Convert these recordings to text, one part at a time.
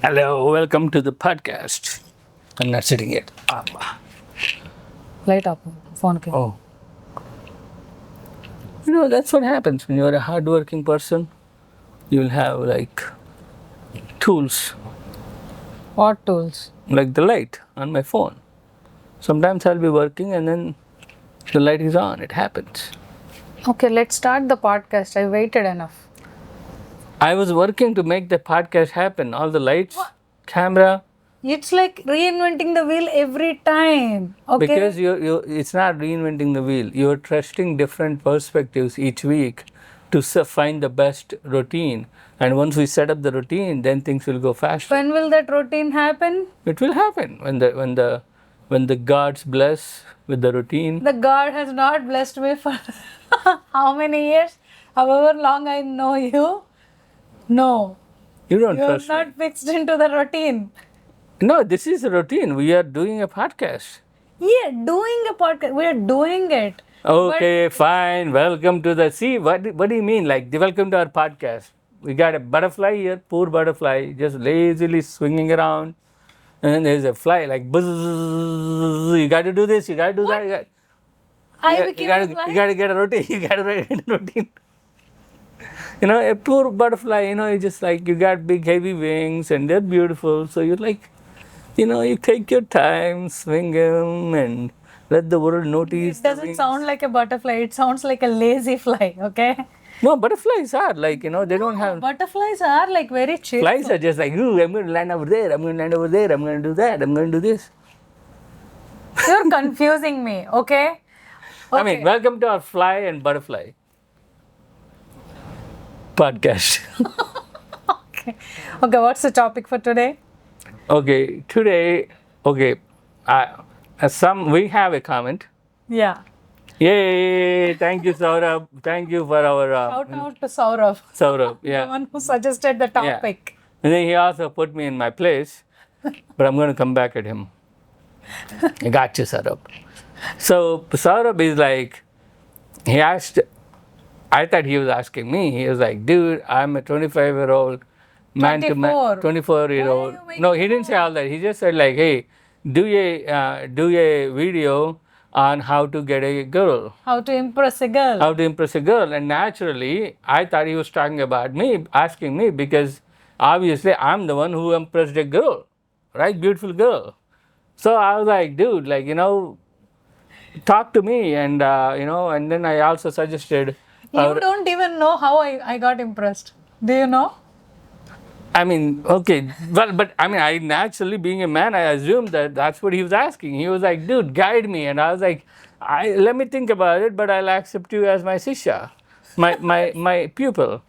Hello, welcome to the podcast. I'm not sitting yet. Light up. Phone ke. Oh. That's what happens when you're a hardworking person. You'll have like tools, What tools? like the light on my phone. Sometimes I'll be working and then the light is on. It happens. Okay, let's start the podcast. I waited enough. I was working to make the podcast happen. All the lights, camera, It's like reinventing the wheel every time. Okay. because it's not reinventing the wheel. You're trusting different perspectives each week to find the best routine. And once we set up the routine, then things will go faster. When will that routine happen? It will happen when the gods bless with the routine. The God has not blessed me for how many years? However long I know you. No. You don't You are trust me. not fixed into the routine. No, this is a routine. We are doing a podcast. Yeah, doing a podcast. We are doing it. Okay, fine. Welcome to the what do you mean? Like welcome to our podcast. We got a butterfly here, poor butterfly, just lazily swinging around. And then there's a fly like buzz. You got to do this. You got to do that. I became a fly. You got to get a routine. You got to get a routine. A poor butterfly. It's just like you got big heavy wings and they're beautiful. So you're like, you take your time, swing them, and let the world notice. It doesn't sound like a butterfly. It sounds like a lazy fly. Okay. No, butterflies are like, they don't have. Butterflies are like very chill. Flies are just like, ooh, I'm going to land over there, I'm going to land over there, I'm going to do that, I'm going to do this. You're confusing me, okay? I mean, welcome to our fly and butterfly podcast. Okay. Okay, what's the topic for today? Okay, today, we have a comment. Yeah. Yay! Thank you, Saurabh. Thank you for our Shout out to Saurav, Saurabh. the Yeah. one who suggested the topic. And then he also put me in my place, but I'm going to come back at him. I got you, Saurabh. So Saurabh is like, he asked, I thought he was asking me. He was like, dude, I'm a 25-year-old man to man, 24-year-old. Why are you making No, he didn't say all that. He just said like, hey, do a video on how to get a girl. How to impress a girl. How to impress a girl. And naturally, I thought he was talking about me, asking me, because obviously I'm the one who impressed a girl, right? Beautiful girl. So I was like, dude, like, talk to me. And, and then I also suggested. You don't even know how I got impressed. Do you know? I mean, okay, well, but I mean, I naturally, being a man, I assumed that that's what he was asking. He was like, dude, guide me. And I was like, let me think about it, but I'll accept you as my sisha, my pupil.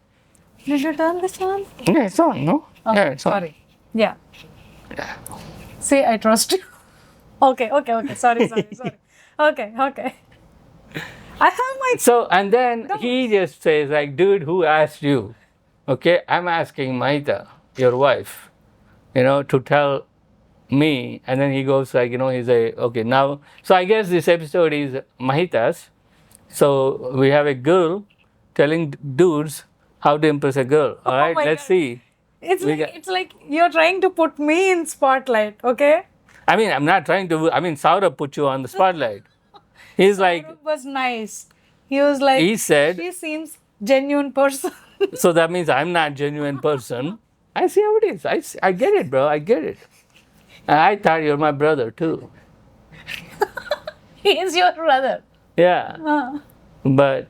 Did you turn this on? Yeah, it's on, no? Okay, Yeah, it's on. sorry. Yeah. See, I trust you. Okay. Sorry. Okay. I have my. So, and then he just says, like, dude, who asked you? Okay, I'm asking Mahitha, your wife, to tell me. And then he goes, like, he's like, okay, now. So I guess this episode is Mahitha's. So we have a girl telling dudes how to impress a girl. All right, my let's God. see. It's like you're trying to put me in spotlight, okay? I mean, I'm not trying to, Saurabh put you on the spotlight. He's like, Saurabh was nice. He was like, he said, she seems genuine person. so that means I'm not genuine person. I see how it is. I get it, bro. I get it. And I thought you're my brother too. He is your brother. Yeah. But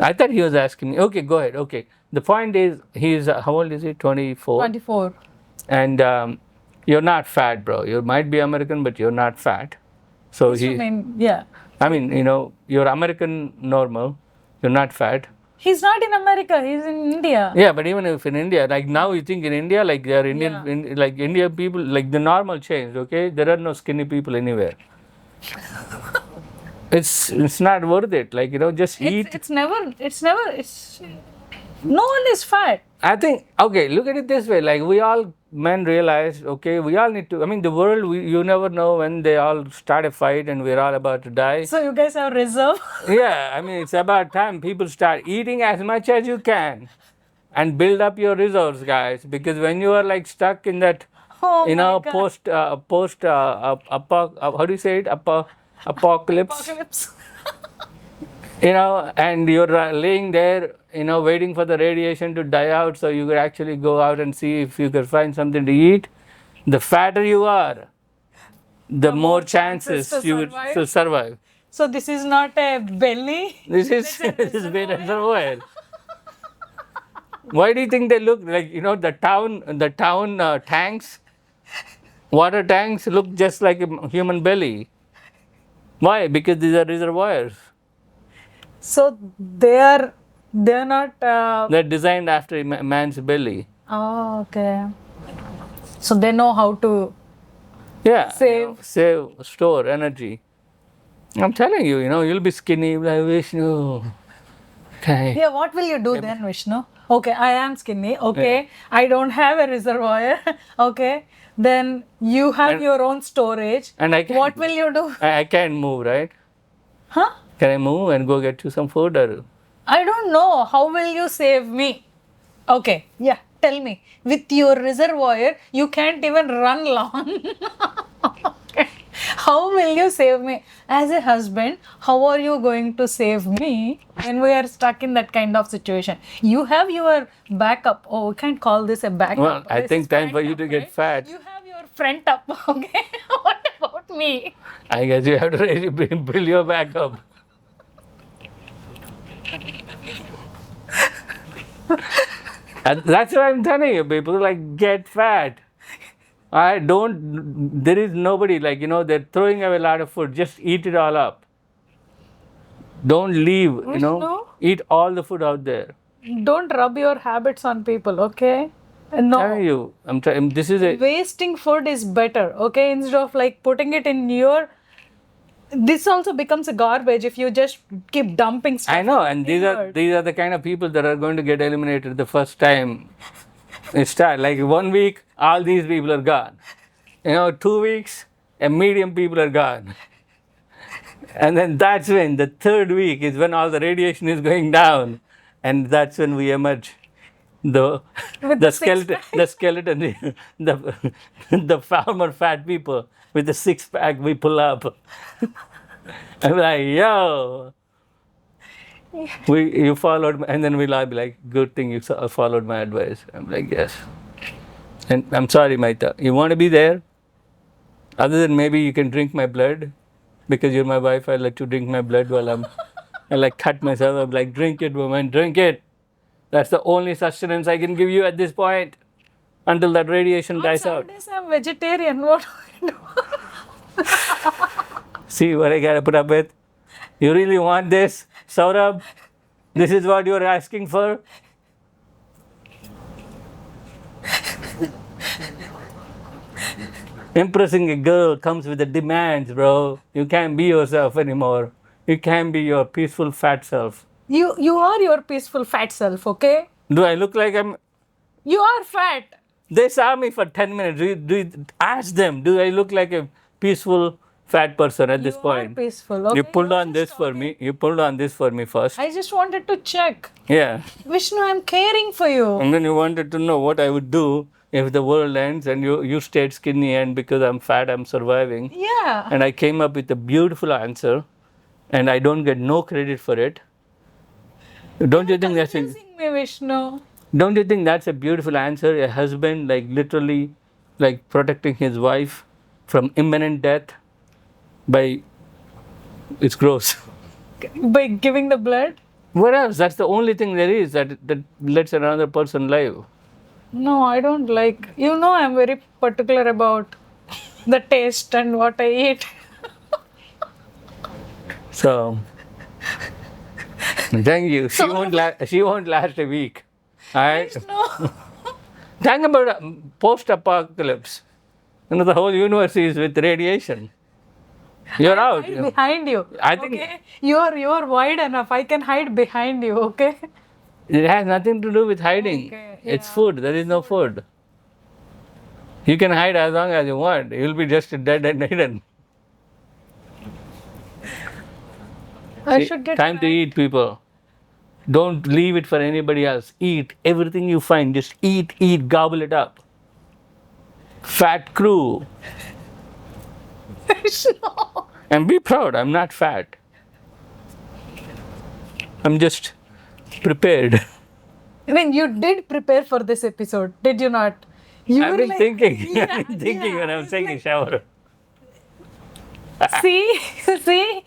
I thought he was asking me. Okay, go ahead. Okay. The point is, he's, how old is he? 24. 24. And you're not fat, bro. You might be American, but you're not fat. So Yeah. I mean, you're American normal. You're not fat. He's not in America. He's in India. Yeah, but even if in India, like now you think in India, like they are Indian, Yeah. like Indian people, like the normal changed, okay? There are no skinny people anywhere. It's not worth it. Like, just eat. It's never, no one is fat. I think, okay, look at it this way. Like we all men realize, okay, we all need to, I mean, the world, you never know when they all start a fight and we're all about to die. So you guys have reserve. Yeah, I mean, it's about time people start eating as much as you can. and build up your reserves, guys. Because when you are like stuck in that, Oh you my know, God. how do you say it? Apocalypse. Apocalypse. You know, and you're laying there, you know, waiting for the radiation to die out so you could actually go out and see if you could find something to eat. The fatter you are, the more chances to you would survive. to survive. So this is not a belly. This is this is very reservoir. Why do you think they look like, you know, the town tanks, water tanks look just like a human belly? Why? Because these are reservoirs. So they're not. They're designed after a man's belly. Oh, okay. So they know how to. Yeah. Save. Save, store energy. I'm telling you, you know, you'll be skinny like Vishnu. Okay. Yeah, what will you do then, Vishnu? Okay, I am skinny. Okay, I don't have a reservoir. Okay, then you have your own storage. And I can, What will you do? I can't move, right? Huh? Can I move and go get you some food? Or I don't know. How will you save me? Okay, yeah, tell me. With your reservoir, you can't even run long. Okay. How will you save me? As a husband, how are you going to save me when we are stuck in that kind of situation? You have your backup. Oh, we can't call this a backup. well, I This think is time for front you up, to get right? fat. You have your front up, okay? What about me? I guess you have to really build your back up. And that's what I'm telling you, people. Like, get fat. I don't. There is nobody like, you know, they're throwing away a lot of food. Just eat it all up. Don't leave. You know, No. eat all the food out there. Don't rub your habits on people, okay? No. Telling you, I'm trying. This is a Wasting food is better, okay? Instead of like putting it in your, this also becomes a garbage if you just keep dumping stuff. I know, and inward. these are the kind of people that are going to get eliminated the first time it start. Like 1 week, all these people are gone. You know, 2 weeks, a medium people are gone. And then that's when the third week is when all the radiation is going down, and that's when we emerge. The With the the six skeleton, the farmer fat people with the 6-pack we pull up. I'm like, yo, you followed, and then we'll all be like, good thing you followed my advice. I'm like, yes. And I'm sorry, Mahitha, you want to be there? Other than maybe you can drink my blood, because you're my wife, I'll let you drink my blood while I like cut myself. I'm like, drink it, woman, drink it. That's the only sustenance I can give you at this point until that radiation dies out. Nowadays I'm vegetarian. What do I do? See what I gotta put up with? You really want this, Saurabh? This is what you're asking for? Impressing a girl comes with the demands, bro. You can't be yourself anymore. You can't be your peaceful fat self. You are your peaceful fat self, okay? Do I look like I'm... You are fat. They saw me for 10 minutes. Ask them, do I look like a peaceful fat person at this You point? are peaceful, okay? You pulled You're on this just for talking. me. You pulled on this for me first. I just wanted to check. Yeah. Vishnu, I'm caring for you. And then you wanted to know what I would do if the world ends and you stayed skinny and because I'm fat, I'm surviving. Yeah. And I came up with a beautiful answer and I don't get no credit for it. Don't you think that's a, Confusing me, Vishnu. don't you think that's a beautiful answer? A husband like literally like protecting his wife from imminent death by, it's gross. By giving the blood? What else? That's the only thing there is that lets another person live. No, I don't like. You know, I'm very particular about the taste and what I eat. So, thank you. She won't last a week. Alright. No. Talking about post-apocalypse. You know, the whole universe is with radiation. You're out. Hide behind you. I think Okay? You are wide enough. I can hide behind you, okay? it has nothing to do with hiding. Okay, It's yeah. food. There is no food. You can hide as long as you want. You'll be just dead and hidden. I should get Time to eat, people. Don't leave it for anybody else. Eat everything you find. Just eat, gobble it up. Fat crew. Vishnu. And be proud, I'm not fat. I'm just prepared. I mean, you did prepare for this episode, did you not? You I've were been like, thinking. yeah, I've been thinking yeah, when I'm it's taking a like, shower. see, see,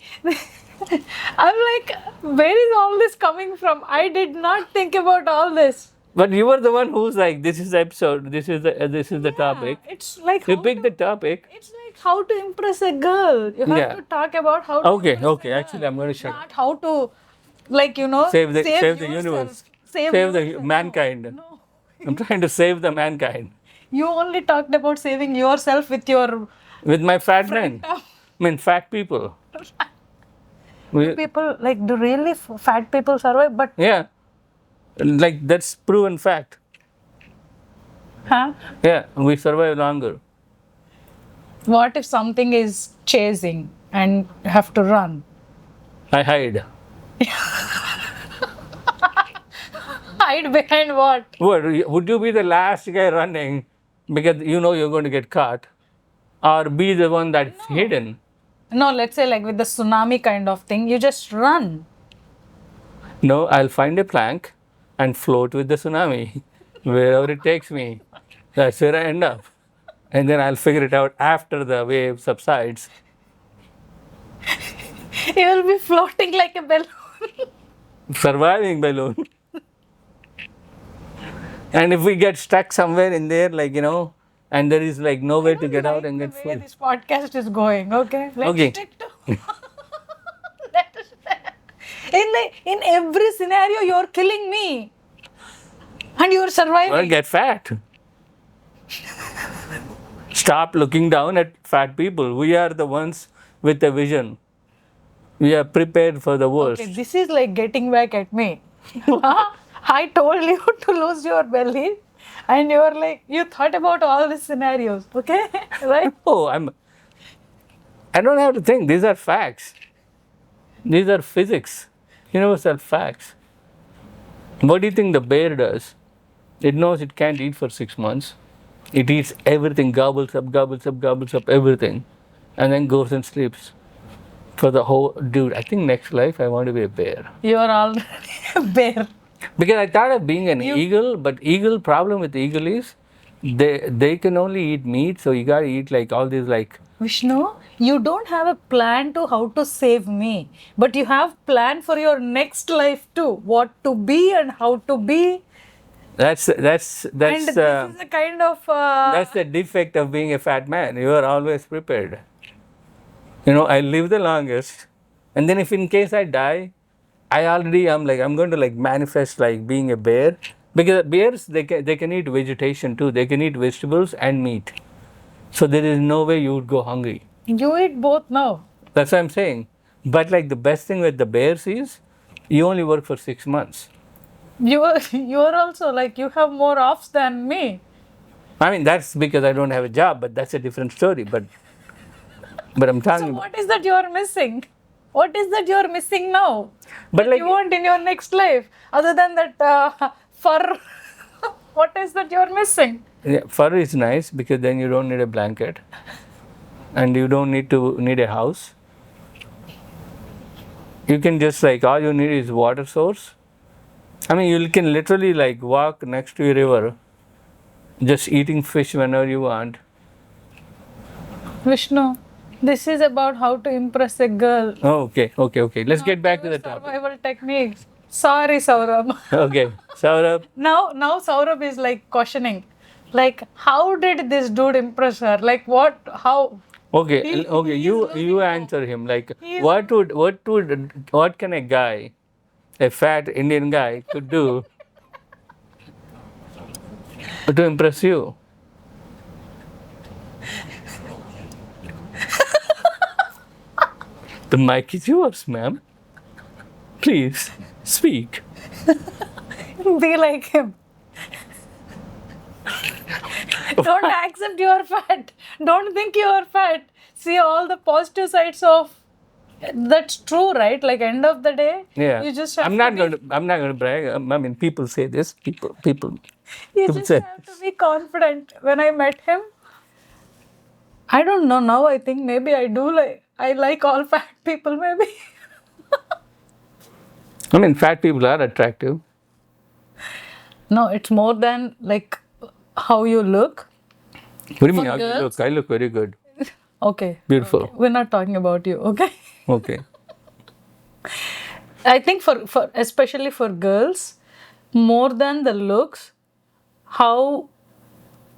I'm like, where is all this coming from? I did not think about all this. But you were the one who's like, this is the episode, this is the topic. It's like You how pick to, the topic. it's like how to impress a girl. You have Yeah. to talk about how to Okay, impress okay. a girl. Actually, I'm going to shut. Not how to, like, you know, Save the yourself. universe. Save the yourself. mankind. No. I'm trying to save the mankind You only talked about saving yourself with your with my fat men. I mean, fat people. people. Like, do really fat people survive? But, Yeah, like that's proven fact. huh? Yeah, we survive longer. What if something is chasing and you have to run? I hide. Hide behind what? What, would you be the last guy running because you know you're going to get caught, or be the one that's hidden? No, let's say like with the tsunami kind of thing, you just run. No, I'll find a plank and float with the tsunami wherever it takes me. That's where I end up. And then I'll figure it out after the wave subsides. You will be floating like a balloon. Surviving balloon. And if we get stuck somewhere in there, like, you know, and there is like no way to get out and get the way full. this podcast is going, okay? Let's Okay. stick to in every scenario you're killing me. And you're surviving. Well, get fat. Stop looking down at fat people. We are the ones with a vision. We are prepared for the worst. Okay, this is like getting back at me. I told you to lose your belly, and you were like, you thought about all these scenarios, okay? Right? Oh, I don't have to think. These are facts. These are physics, universal facts. What do you think the bear does? It knows it can't eat for 6 months. It eats everything, gobbles up everything, and then goes and sleeps. For the whole, dude, I think next life I want to be a bear. You are already a bear. Because I thought of being an eagle, but eagle problem with eagle is they can only eat meat, so you gotta eat like all these like. Vishnu, you don't have a plan to how to save me, but you have plan for your next life too. What to be and how to be. That's And this is a kind of that's the defect of being a fat man. You are always prepared. You know, I live the longest, and then if in case I die, I already am like I'm going to like manifest like being a bear, because bears they can eat vegetation too. They can eat vegetables and meat, so there is no way you would go hungry. you eat both now. That's what I'm saying. But like the best thing with the bears is, you only work for 6 months. You are also like you have more offs than me. I mean that's because I don't have a job, but that's a different story. But I'm So talking. what is that you are missing? What is that you are missing now? But that like you want in your next life, other than that fur. What is that you are missing? yeah, fur is nice because then you don't need a blanket, and you don't need a house. You can just like all you need is water source. I mean you can literally like walk next to a river, just eating fish whenever you want. Vishnu, this is about how to impress a girl. Oh, okay. Let's get back to the topic. Survival techniques. Sorry, Saurabh. Okay, Saurabh. now Saurabh is like questioning, like how did this dude impress her? Like what? How? Okay, He- okay. he is You losing answer him. Like He is what can a guy, a fat Indian guy, could do to impress you? The mic is yours, ma'am. Please speak. Be like him. Don't accept you are fat. Don't think you are fat. See all the positive sides of That's true, right? Like end of the day, Yeah. you just have I'm not going to. I'm not going to brag. I mean, people say this. People you people just say. have to be confident. When I met him, I don't know. Now I think maybe I like all fat people. Maybe. I mean, fat people are attractive. No, it's more than like how you look. What do you mean? For How you look? girls, I look very good. okay. Beautiful. Okay. We're not talking about you, okay? Okay. I think for especially for girls, more than the looks, how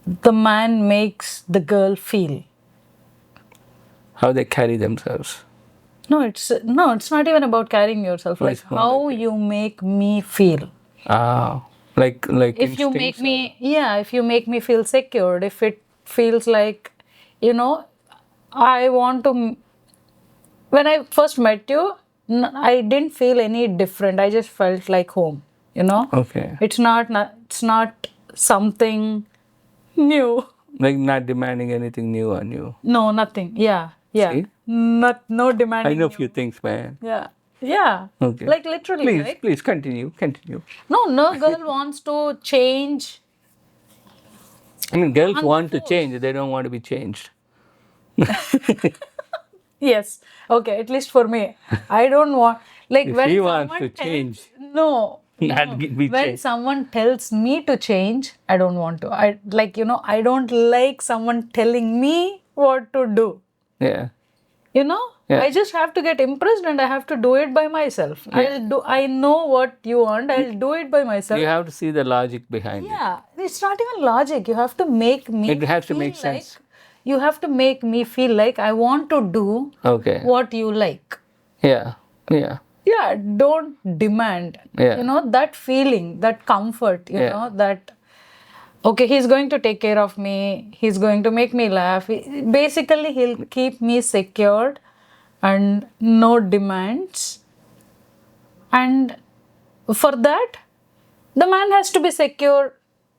the man makes the girl feel. How they carry themselves. No, it's not even about carrying yourself. No, Like it's more how like you make me feel. Ah, like If you make instincts. me, yeah, if you make me feel secured, if it feels like, you know, I want to. When I first met you, I didn't feel any different. I just felt like home. You know, Okay. it's not something new. Like not demanding anything new on you. No, nothing. Yeah, yeah. See? No I demanding know new. few things, man. Yeah, yeah. Okay. Like literally, Please, right? please continue. No girl wants to change I mean, girls on the want to force. change. They don't want to be changed. Yes. Okay, at least for me. I don't want like If when she wants someone to tells change, no. not be When changed. someone tells me to change, I don't want to. I like, I don't like someone telling me what to do. Yeah. You know? Yeah. I just have to get impressed and I have to do it by myself. I know what you want, I'll do it by myself. You have to see the logic behind it. Yeah, it's not even logic. You have to make me It has to feel make like sense. you have to make me feel like I want to do Okay. what you like. Yeah. Yeah. Yeah, don't demand. Yeah. That feeling, that comfort, that okay, he's going to take care of me, he's going to make me laugh. Basically, he'll keep me secured and no demands. And for that, the man has to be secure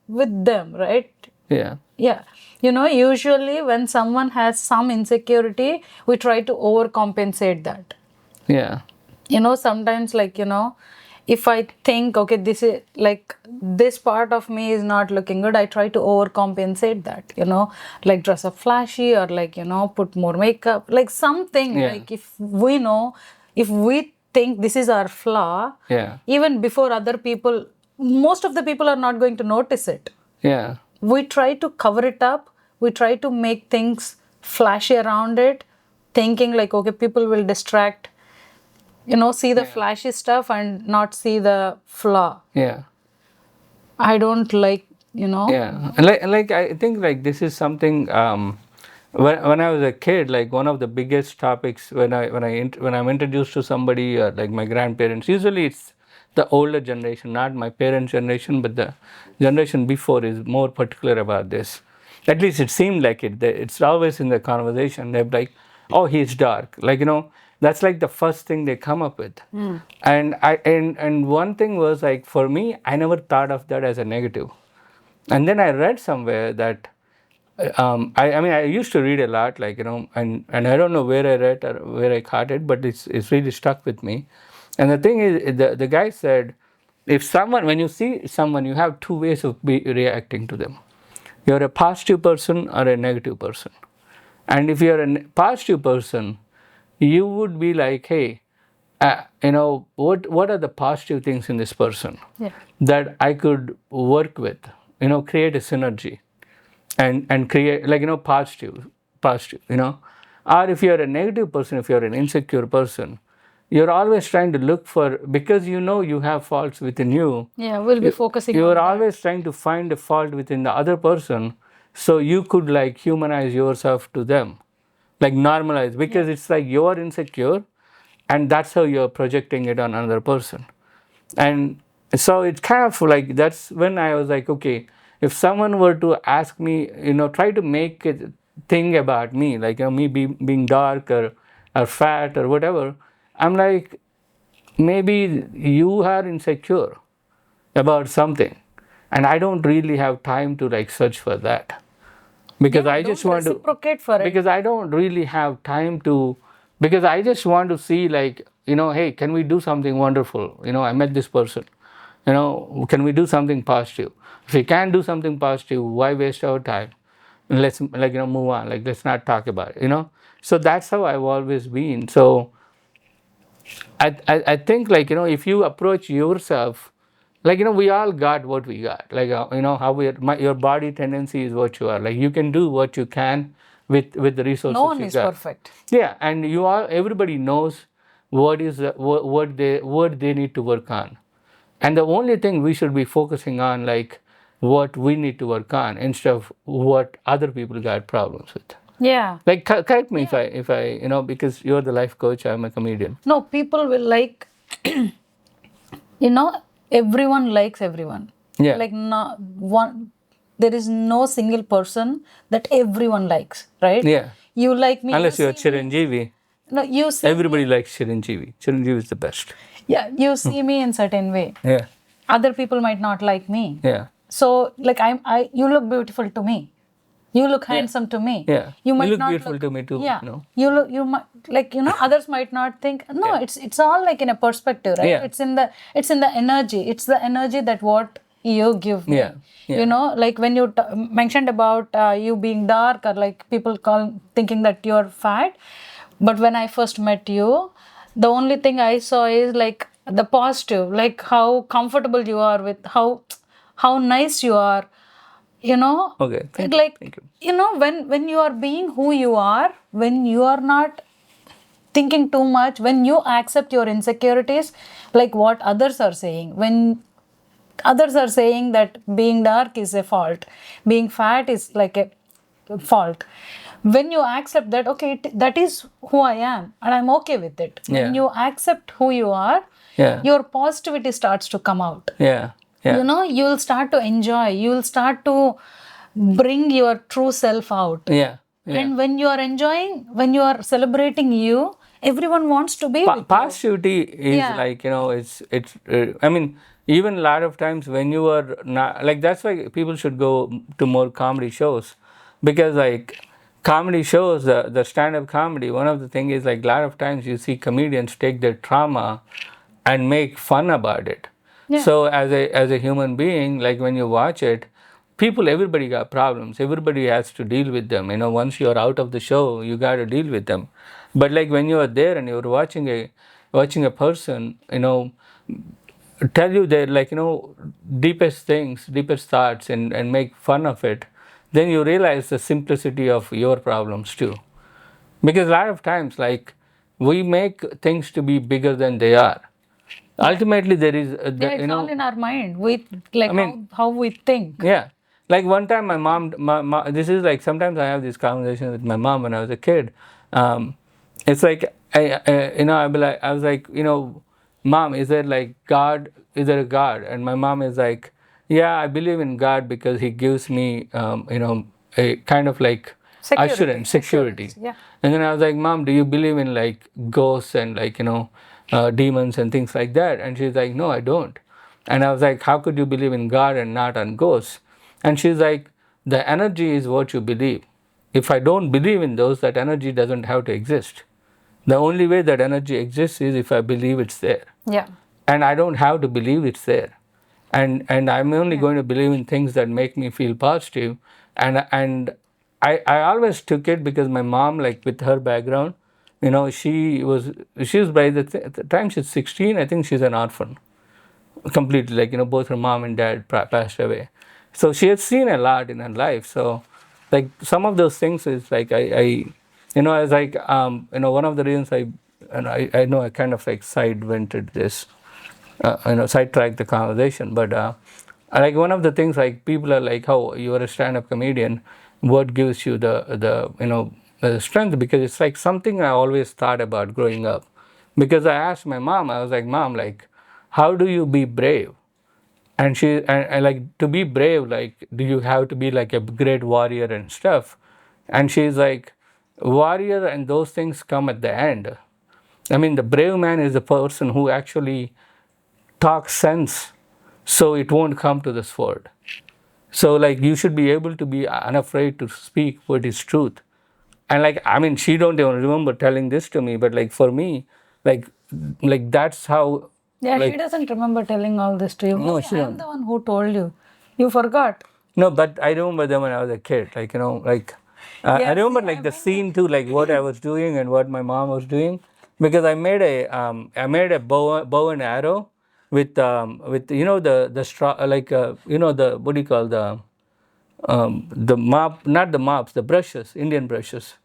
with them, right? Yeah. Yeah. Usually when someone has some insecurity, we try to overcompensate that. Yeah. Sometimes if I think, okay, this is like this part of me is not looking good, I try to overcompensate that, like dress up flashy or like, put more makeup, like something. Yeah. Like if we think this is our flaw, Yeah. even before other people, most of the people are not going to notice it. Yeah. We try to cover it up, we try to make things flashy around it, thinking like, okay, people will distract, see the flashy stuff and not see the flaw. Yeah. I don't like, Yeah. And like I think like this is something when I was a kid, like one of the biggest topics when I'm introduced to somebody or like my grandparents, usually it's the older generation, not my parents' generation, but the generation before is more particular about this. At least it seemed like it. It's always in the conversation. They're like, "Oh, he's dark." Like that's like the first thing they come up with. And one thing was like for me, I never thought of that as a negative. And then I read somewhere that I mean I used to read a lot, like and I don't know where I read or where I caught it, but it's really stuck with me. And the thing is, the guy said, if someone, when you see someone, you have two ways of reacting to them. You're a positive person or a negative person. And if you're a positive person, you would be like, hey, what are the positive things in this person that I could work with, create a synergy and create like positive, or if you're a negative person, if you're an insecure person, you're always trying to look for, because you have faults within you. Yeah, we'll be focusing You're on always trying to find a fault within the other person, so you could like humanize yourself to them, like normalize, because it's like you're insecure and that's how you're projecting it on another person. And so it's kind of like, that's when I was like, okay, if someone were to ask me, try to make a thing about me, like me being dark or fat or whatever, I'm like, maybe you are insecure about something, and I don't really have time to like search for that, because I just want to reciprocate for it. because I don't really have time to because I just want to see, like, hey, can we do something wonderful? I met this person. Can we do something positive? If we can't do something positive, why waste our time? Let's, like, move on. Like, let's not talk about it. So that's how I've always been. So I think, like, if you approach yourself, like, we all got what we got. Like, how your body tendency is what you are. Like, you can do what you can with the resources No one you is got. perfect. Yeah, and everybody knows what they need to work on. And the only thing we should be focusing on, like, what we need to work on instead of what other people got problems with. Yeah. Like, correct me if I because you're the life coach, I'm a comedian. No, people will like, everyone likes everyone. Yeah. Like, no one, there is no single person that everyone likes, right? Yeah. You like me. Unless you you're see me- Chiranjeevi. No, you see. Everybody likes Chiranjeevi. Chiranjeevi is the best. Yeah, you see me in certain way. Yeah. Other people might not like me. Yeah. So, like, you look beautiful to me. You look handsome to me. Yeah. You might look not beautiful look, to me too. Yeah. You might, like, others might not think. No, it's all like in a perspective, right? Yeah. It's in the energy. It's the energy that what you give me. Yeah. Yeah. Like when you mentioned about you being dark, or like people thinking that you're fat. But when I first met you, the only thing I saw is like the positive, like how comfortable you are with how nice you are. Okay. Thank Like, you. when you are being who you are, when you are not thinking too much, when you accept your insecurities, like what others are saying, when others are saying that being dark is a fault, being fat is like a fault, when you accept that, okay, that is who I am and I'm okay with it. When Yeah. you accept who you are, Yeah. your positivity starts to come out. Yeah. Yeah. You'll start to enjoy, you'll start to bring your true self out. Yeah. Yeah. And when you are enjoying, when you are celebrating you, everyone wants to be with you. Positivity is Yeah. like, it's I mean, even a lot of times when you are not, like, that's why people should go to more comedy shows, because, like, comedy shows, the stand-up comedy, one of the thing is, like, a lot of times you see comedians take their trauma and make fun about it. Yeah. So as a human being, like, when you watch it, everybody got problems. Everybody has to deal with them. Once you're out of the show, you got to deal with them. But, like, when you are there and you're watching a person, tell you their, like, deepest things, deepest thoughts, and make fun of it, then you realize the simplicity of your problems too. Because a lot of times, like, we make things to be bigger than they are. Ultimately, there is, It's all in our mind. We like how we think. yeah. Like, one time my mom, this is like, sometimes I have this conversation with my mom when I was a kid. It's like, I was like, Mom, is there, like, God? Is there a God? And my mom is like, yeah, I believe in God because he gives me, a kind of like assurance, security. Yeah. And then I was like, Mom, do you believe in, like, ghosts and, like, demons and things like that? And she's like, no, I don't. And I was like, how could you believe in God and not on ghosts? And she's like, the energy is what you believe. If I don't believe in those, that energy doesn't have to exist. The only way that energy exists is if I believe it's there. Yeah. And I don't have to believe it's there. And I'm only going to believe in things that make me feel positive. And I always took it because my mom, like, with her background, she was by the time she's 16, I think she's an orphan. Completely, like, both her mom and dad passed away. So she has seen a lot in her life. So, like, some of those things is like, I as like, one of the reasons I know I kind of like sidevented this, sidetracked the conversation. But like, one of the things, like, people are like, oh, you are a stand-up comedian, what gives you the strength? Because it's like something I always thought about growing up. Because I asked my mom, I was like, Mom, like, how do you be brave? And and like, to be brave, like, do you have to be like a great warrior and stuff? And she's like, warrior and those things come at the end. I mean, the brave man is the person who actually talks sense so it won't come to the sword. So, like, you should be able to be unafraid to speak what is truth. And like, I mean, she don't even remember telling this to me, but like for me, like that's how. Yeah, like, she doesn't remember telling all this to you. No, Maybe she I'm don't. the one who told you. You forgot. No, but I remember them when I was a kid. Like, like I Yeah, remember see, like I've the been scene too, like what I was doing and what my mom was doing, because I made a bow and arrow with the straw, like the what do you call the mop, not the mops, the brushes, Indian brushes.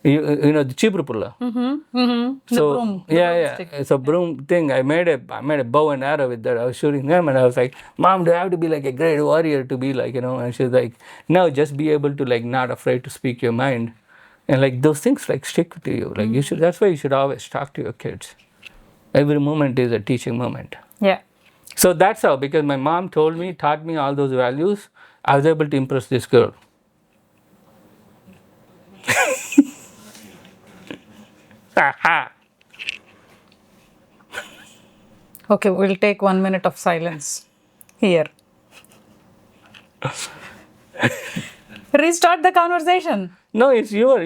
The chibrupula. The So broom. The yeah, broomstick. it's a broom thing. I made a bow and arrow with that. I was shooting them, and I was like, "Mom, do I have to be like a great warrior to be like?" And she's like, "No, just be able to like not afraid to speak your mind, and like those things like stick to you. Like you should. That's why you should always talk to your kids. Every moment is a teaching moment." Yeah. So that's how, because my mom taught me all those values, I was able to impress this girl. Okay, we'll take 1 minute of silence here. Restart the conversation. No, it's you're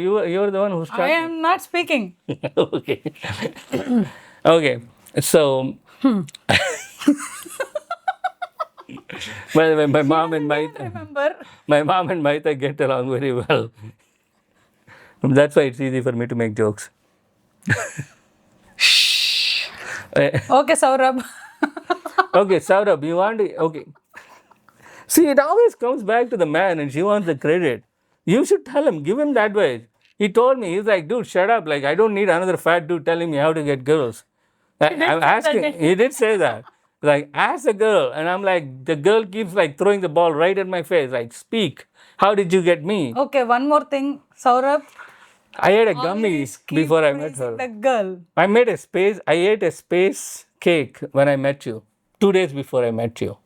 the one who's I talking. am not speaking. Okay. Okay. So, by the way, my mom and Remember? Mahitha get along very well. That's why it's easy for me to make jokes. Okay, Saurabh. Okay, Saurabh, you want to? Okay. See, it always comes back to the man, and she wants the credit. You should tell him, give him that way. He told me, he's like, dude, shut up. Like, I don't need another fat dude telling me how to get girls. I'm asking, he did say that. Like, ask the girl. And I'm like, the girl keeps like throwing the ball right at my face. Like, speak. How did you get me? Okay, one more thing, Saurabh. I ate a gummy before I met her. The girl. I ate a space cake when I met you. 2 days before I met you.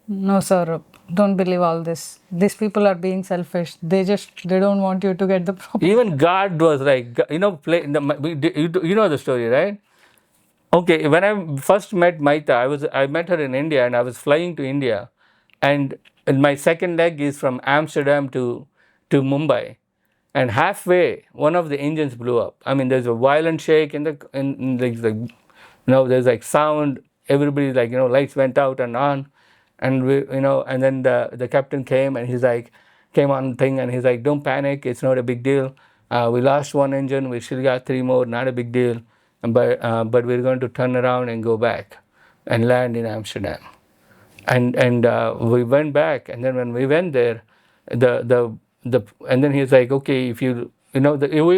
No, Saurabh. Don't believe all this. These people are being selfish. They don't want you to get the problem. Even God was like, you know the story, right? Okay, when I first met Mahitha, I met her in India, and I was flying to India, and my second leg is from Amsterdam to Mumbai, and halfway one of the engines blew up. I mean, there's a violent shake in there's like there's like sound. Everybody like lights went out and on, and and then the captain came, and came on thing, and he's like, don't panic, it's not a big deal. We lost one engine, we still got 3 more, not a big deal. But we're going to turn around and go back and land in Amsterdam. And we went back, and then when we went there, and then he's like, okay, if we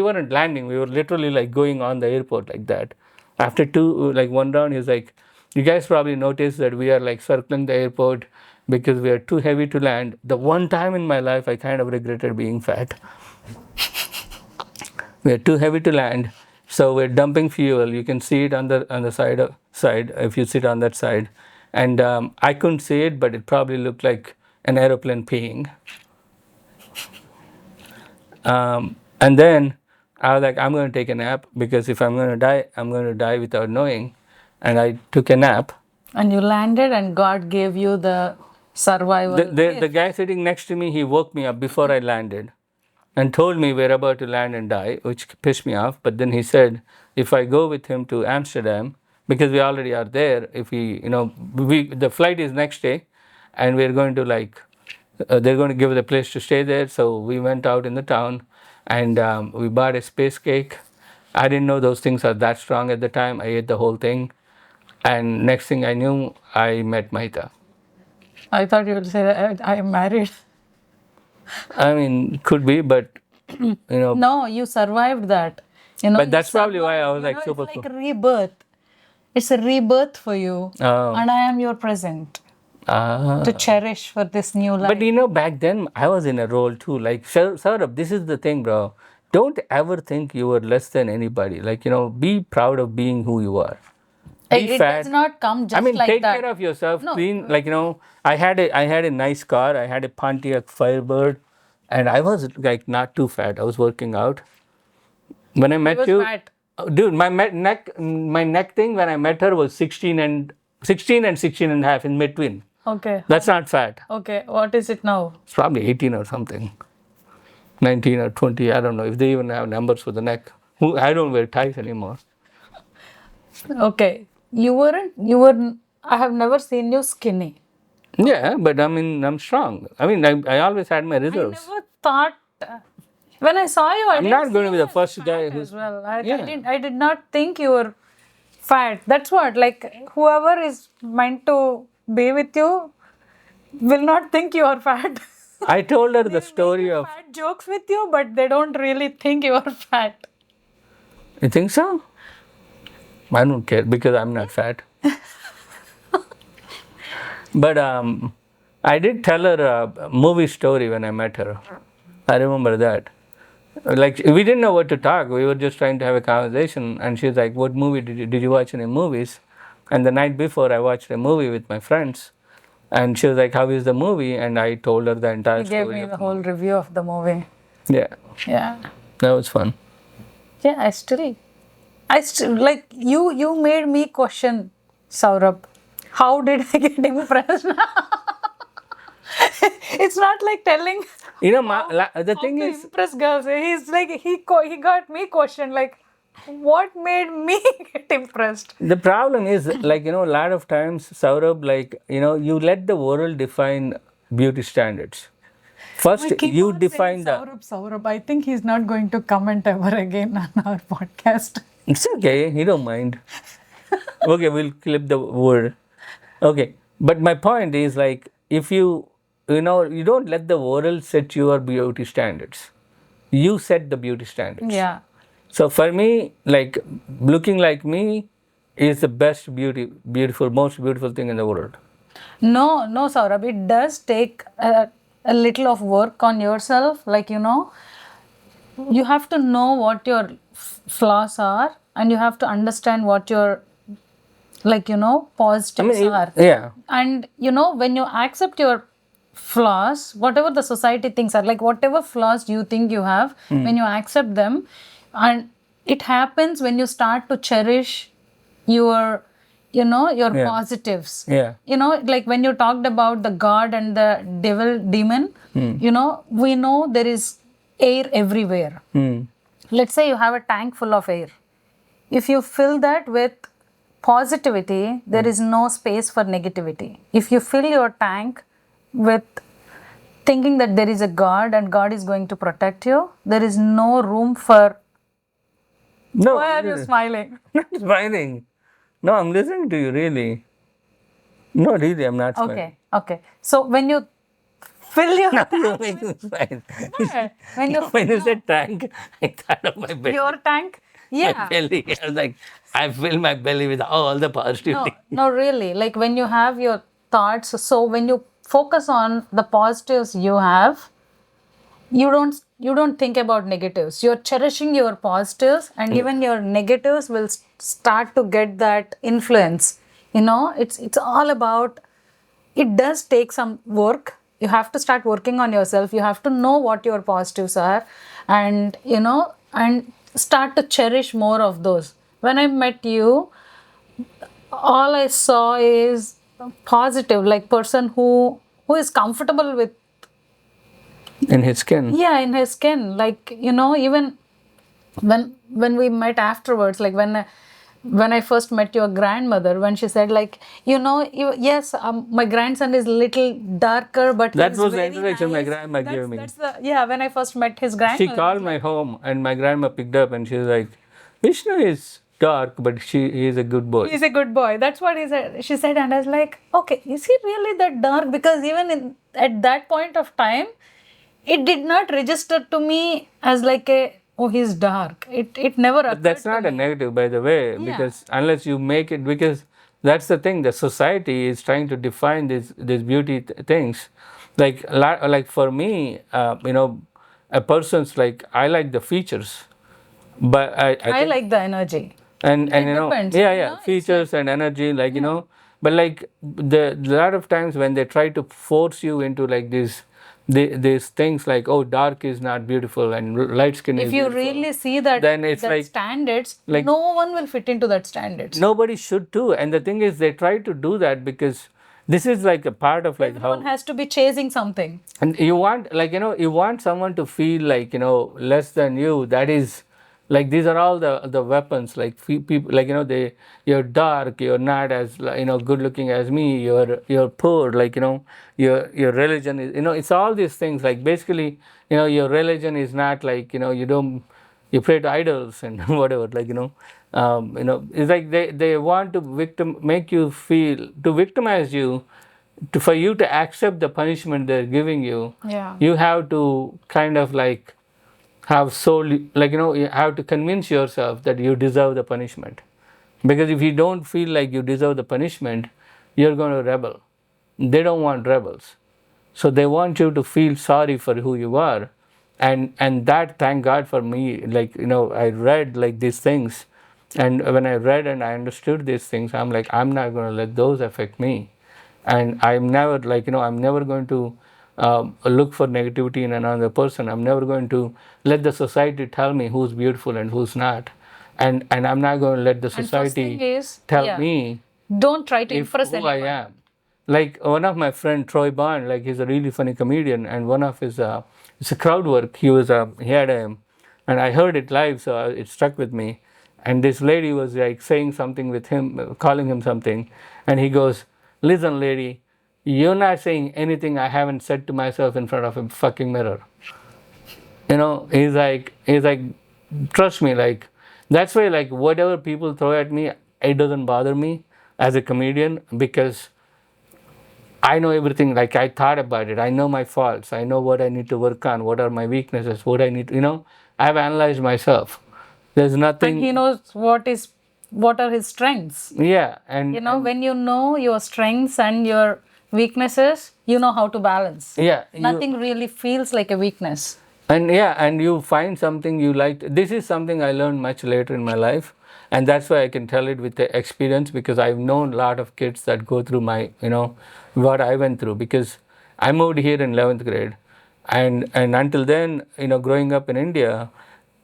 weren't landing, we were literally like going on the airport like that. After one round, he's like, you guys probably noticed that we are like circling the airport because we are too heavy to land. The one time in my life I kind of regretted being fat. We are too heavy to land, so we're dumping fuel. You can see it on the side if you sit on that side, and I couldn't see it, but it probably looked like an aeroplane peeing. And then I was like, I'm going to take a nap, because if I'm going to die, I'm going to die without knowing. And I took a nap. And you landed, and God gave you the survival. The guy sitting next to me, he woke me up before I landed and told me we're about to land and die, which pissed me off. But then he said, if I go with him to Amsterdam, because we already are there, if the flight is next day, and we're going to they're going to give us a place to stay there. So we went out in the town, and we bought a space cake. I didn't know those things are that strong at the time. I ate the whole thing, and next thing I knew, I met Mahitha. I thought you would say that I am married. I mean, could be, but No, you survived that. But that's probably why I was like super it's like a rebirth. It's a rebirth for you, and I am your present to cherish for this new life. But back then I was in a role too. Like, Saurabh, this is the thing, bro. Don't ever think you are less than anybody. Like, be proud of being who you are. It does not come just like that. Take care of yourself. No. Clean. Like, I had a nice car. I had a Pontiac Firebird, and I was like not too fat. I was working out. When I met you, fat. Dude, my neck thing when I met her was 16 and 16 and a half in between. Okay. That's not fat. Okay. What is it now? It's probably 18 or something. 19 or 20. I don't know if they even have numbers for the neck. I don't wear ties anymore. Okay. You were, I have never seen you skinny. Yeah, but I mean, I'm strong. I mean, I always had my I reserves. never thought, when I saw you, I I'm didn't not going to see be you the as first fat guy who's. as well. Yeah. I did not think you were fat. That's what, like, whoever is meant to be with you will not think you are fat. I told her the They'll story make of. fat jokes with you, but they don't really think you are fat. You think so? I don't care because I'm not fat. But I did tell her a movie story when I met her. I remember that. Like we didn't know what to talk. We were just trying to have a conversation, and she's like, "What movie did you watch any movies?" And the night before, I watched a movie with my friends, and she was like, "How is the movie?" And I told her the entire You gave story me of the the whole movie. review of the movie. Yeah, Yeah. that was fun. Yeah, I still, like, you made me question, Saurabh. How did I get impressed? It's not like telling You know, the how thing to is, impress girls. He's like, he got me questioned, like, what made me get impressed? the problem is, like, you know, a lot of times, Saurabh, like, you know, you let the world define beauty standards. First, I keep you on define saying Saurabh. I think he's not going to comment ever again on our podcast. It's okay, you don't mind. Okay, we'll clip the word. Okay, but my point is like, if you know, you don't let the world set your beauty standards. You set the beauty standards. Yeah. So for me, like looking like me is the best beautiful, most beautiful thing in the world. No, no, Saurabh. It does take a little of work on yourself. Like, you have to know what your flaws are, and you have to understand what your, like, positives are. Yeah, And, when you accept your flaws, whatever the society thinks are, like, whatever flaws you think you have, when you accept them, and it happens when you start to cherish your your Yeah. positives. yeah, Like when you talked about the god and the demon, we know there is air everywhere. Let's say you have a tank full of air. If you fill that with positivity, there is no space for negativity. If you fill your tank with thinking that there is a God and God is going to protect you, there is no room for. no, Why are you smiling? not smiling. No, I'm listening to you really. No, really, I'm not smiling. Okay, okay. So when you fill your You're making me smile. when you When you said tank, I thought of my belly. your tank, My yeah. belly. I was like, I fill my belly with all the No, positivity. no, really. Like when you have your thoughts, so when you focus on the positives you have, you don't think about negatives. You're cherishing your positives, and even your negatives will start to get that influence. It's all about. It does take some work. You have to start working on yourself. You have to know what your positives are, and and start to cherish more of those. When I met you, all I saw is positive, like person who is comfortable with, In his skin. yeah, in his skin. Like, even when we met afterwards, like when I first met your grandmother, when she said, like, yes, my grandson is little darker, but That he's was the very introduction my nice. grandma gave me. That's yeah, when I first met his She grandmother. called my home and my grandma picked up and she was like, Vishnu is dark, but he is a good boy. He's a good boy. That's what she said, and I was like, okay, is he really that dark? Because even at that point of time, it did not register to me as like oh, he's dark. It never occurred That's to not a me. negative, by the way, because unless you make it, because that's the thing, the society is trying to define these beauty things. Like for me, a person's like, I like the features, but I I think, like the energy. and It you know, depends. yeah, features and energy, like but like the lot of times when they try to force you into like these things like, oh, dark is not beautiful and light skin is If you beautiful, really see that, then it's that like standards, like- no one will fit into that standards. nobody should too. And the thing is, they try to do that because This is like a part of like Everyone how, has to be chasing something. and you want, like, you want someone to feel like, less than you. That is, like, these are all the weapons. Like, people, like, you're dark, you're not as, like, good looking as me, you're poor, like, your religion is, it's all these things. Like, basically, your religion is not like, you don't, you pray to idols and whatever, like, it's like they want to make you feel, to victimize you, for you to accept the punishment they're giving you. Yeah. You have to kind of like have like, you have to convince yourself that you deserve the punishment. Because if you don't feel like you deserve the punishment, you're going to rebel. They don't want rebels. So they want you to feel sorry for who you are. And that, thank God for me, like, I read like these things. And when I read and I understood these things, I'm like, I'm not going to let those affect me. And I'm never, like, I'm never going to look for negativity in another person. I'm never going to let the society tell me who's beautiful and who's not. And I'm not going to let the And first thing society is, tell me don't try to if impress who anyone. I am. Like, one of my friend Troy Bond, like, he's a really funny comedian, and one of his it's a crowd work. He had a, and I heard it live, so it stuck with me. And this lady was like saying something with him, calling him something, and he goes, "Listen, lady, you're not saying anything I haven't said to myself in front of a fucking mirror." He's like, trust me, like, that's why, like, whatever people throw at me, it doesn't bother me as a comedian, because I know everything. Like, I thought about it. I know my faults. I know what I need to work on. What are my weaknesses? What I need, I've analyzed myself. There's nothing. And he knows what are his strengths. Yeah. And, When you know your strengths and your weaknesses, you know how to balance. yeah. Nothing really feels like a weakness. And yeah, and you find something you like. This is something I learned much later in my life. And that's why I can tell it with the experience, because I've known a lot of kids that go through my, what I went through. Because I moved here in 11th grade. And until then, growing up in India,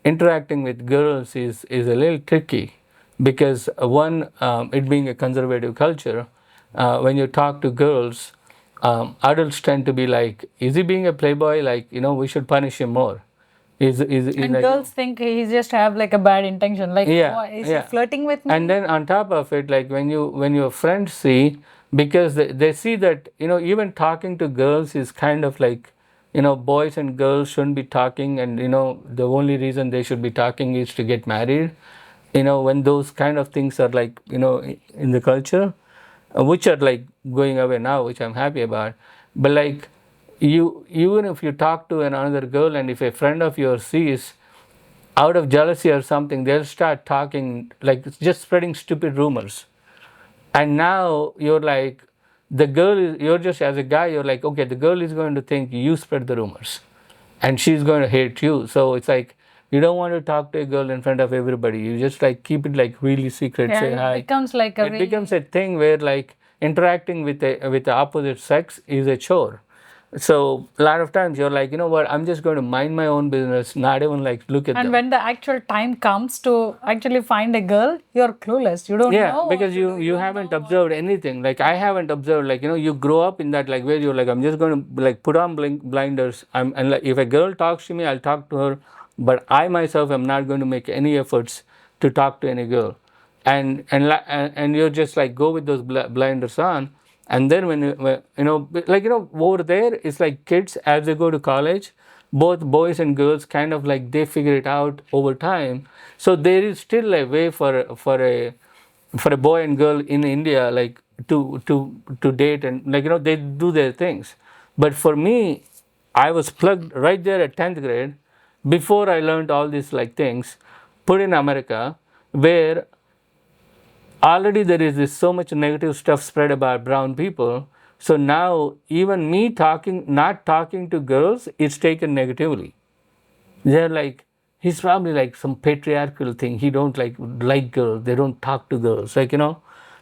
interacting with girls is a little tricky. Because one, it being a conservative culture, when you talk to girls, adults tend to be like, is he being a playboy? Like, we should punish him more. And like, girls think he just have like a bad intention. Like, yeah, is he flirting with me? and then on top of it, like, when your friends see, because they see that, even talking to girls is kind of like, boys and girls shouldn't be talking, and the only reason they should be talking is to get married. When those kind of things are like, in the culture, which are like going away now, which I'm happy about. But like, even if you talk to another girl, and if a friend of yours sees, out of jealousy or something, they'll start talking, like, just spreading stupid rumors. And now you're like, you're just, as a guy, you're like, okay, the girl is going to think you spread the rumors, and she's going to hate you. So it's like, you don't want to talk to a girl in front of everybody. You just like keep it like really secret. Say hi. It becomes like It becomes a thing where, like, interacting with the opposite sex is a chore. So a lot of times you're like, you know what, I'm just going to mind my own business, not even like look at And them. when the actual time comes to actually find a girl, you're clueless. You don't know. Yeah, because you haven't observed anything. Like, I haven't observed, like, you grow up in that, like, where you're like, I'm just going to like put on blinders. And like, if a girl talks to me, I'll talk to her, but I myself am not going to make any efforts to talk to any girl. And you're just like, go with those blinders on. And then when like, over there, it's like kids, as they go to college, both boys and girls kind of like, they figure it out over time. So there is still a way for a boy and girl in India, like, to date, and like, they do their things. But for me, I was plugged right there at 10th grade, before I learned all these like things, put in America, where already there is this so much negative stuff spread about brown people. So now even me not talking to girls is taken negatively. They're like, he's probably like some patriarchal thing. He don't like girls. They don't talk to girls, like, And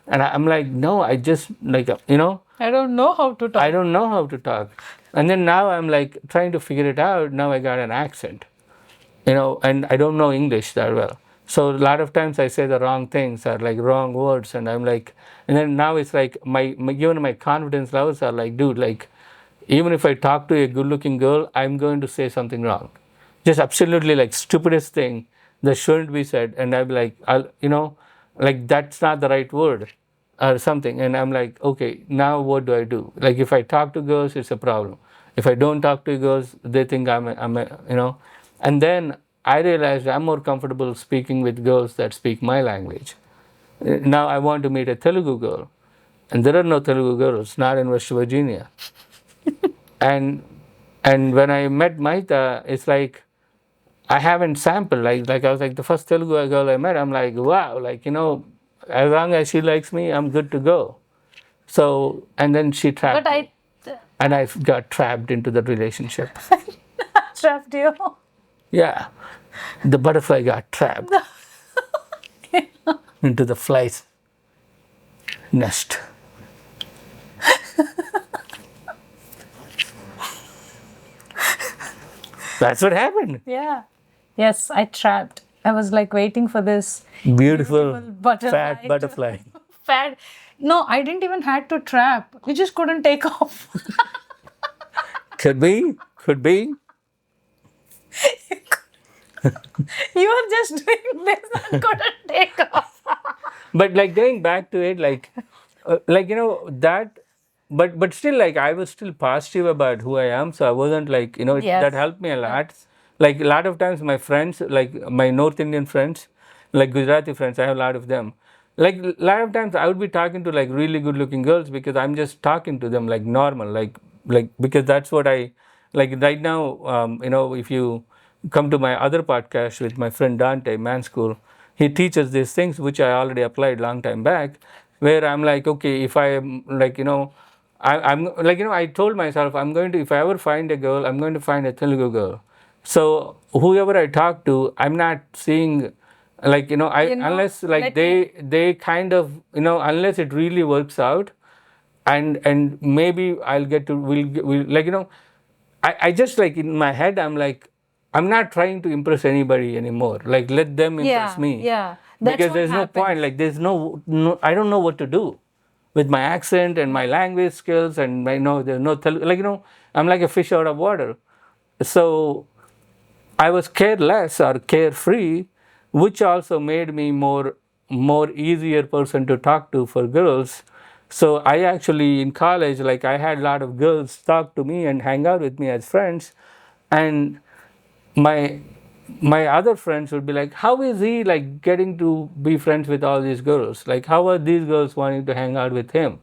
I'm like, no, I just like, I don't know how to talk. I don't know how to talk. And then now I'm like trying to figure it out. Now I got an accent, and I don't know English that well. So a lot of times I say the wrong things or like wrong words, and I'm like, and then now it's like even my confidence levels are like, dude, like even if I talk to a good-looking girl, I'm going to say something wrong, just absolutely like stupidest thing that shouldn't be said, and I'm like, like that's not the right word or something, and I'm like, okay, now what do I do? Like if I talk to girls, it's a problem. If I don't talk to girls, they think I'm a. And then I realized I'm more comfortable speaking with girls that speak my language. Now I want to meet a Telugu girl, and there are no Telugu girls, not in West Virginia. and and when I met Mahitha, it's like I haven't sampled. Like I was like the first Telugu girl I met. I'm like, wow, like as long as she likes me, I'm good to go. So and then she trapped But me, and I got trapped into the relationship. trapped you. Yeah, the butterfly got trapped into the fly's nest. That's what happened. Yeah. Yes, I trapped. I was like waiting for this Beautiful, butterfly. fat butterfly. Fat. No, I didn't even had to trap. You just couldn't take off. Could be, could be. You were just doing this and couldn't take off. But like going back to it, like that, but still, like I was still positive about who I am, so I wasn't like Yes. that helped me a lot. Like a lot of times, my friends, like my North Indian friends, like Gujarati friends, I have a lot of them. Like a lot of times, I would be talking to like really good-looking girls because I'm just talking to them like normal, like because that's what I like right now. If you come to my other podcast with my friend Dante, Man School, he teaches these things which I already applied long time back, where I'm like, okay, if I am like I'm like I told myself I'm going to, if I ever find a girl, I'm going to find a Telugu girl. So whoever I talk to, I'm not seeing like unless like they kind of unless it really works out, and maybe I'll get to we'll like I just like in my head I'm like I'm not trying to impress anybody anymore. Like let them impress me. Yeah. That's Because what there's no happens. point. Like there's no I don't know what to do with my accent and my language skills, and I know there's no like I'm like a fish out of water. So I was careless or carefree, which also made me more easier person to talk to for girls. So I actually in college, like I had a lot of girls talk to me and hang out with me as friends, and my my other friends would be like, how is he like getting to be friends with all these girls? Like how are these girls wanting to hang out with him?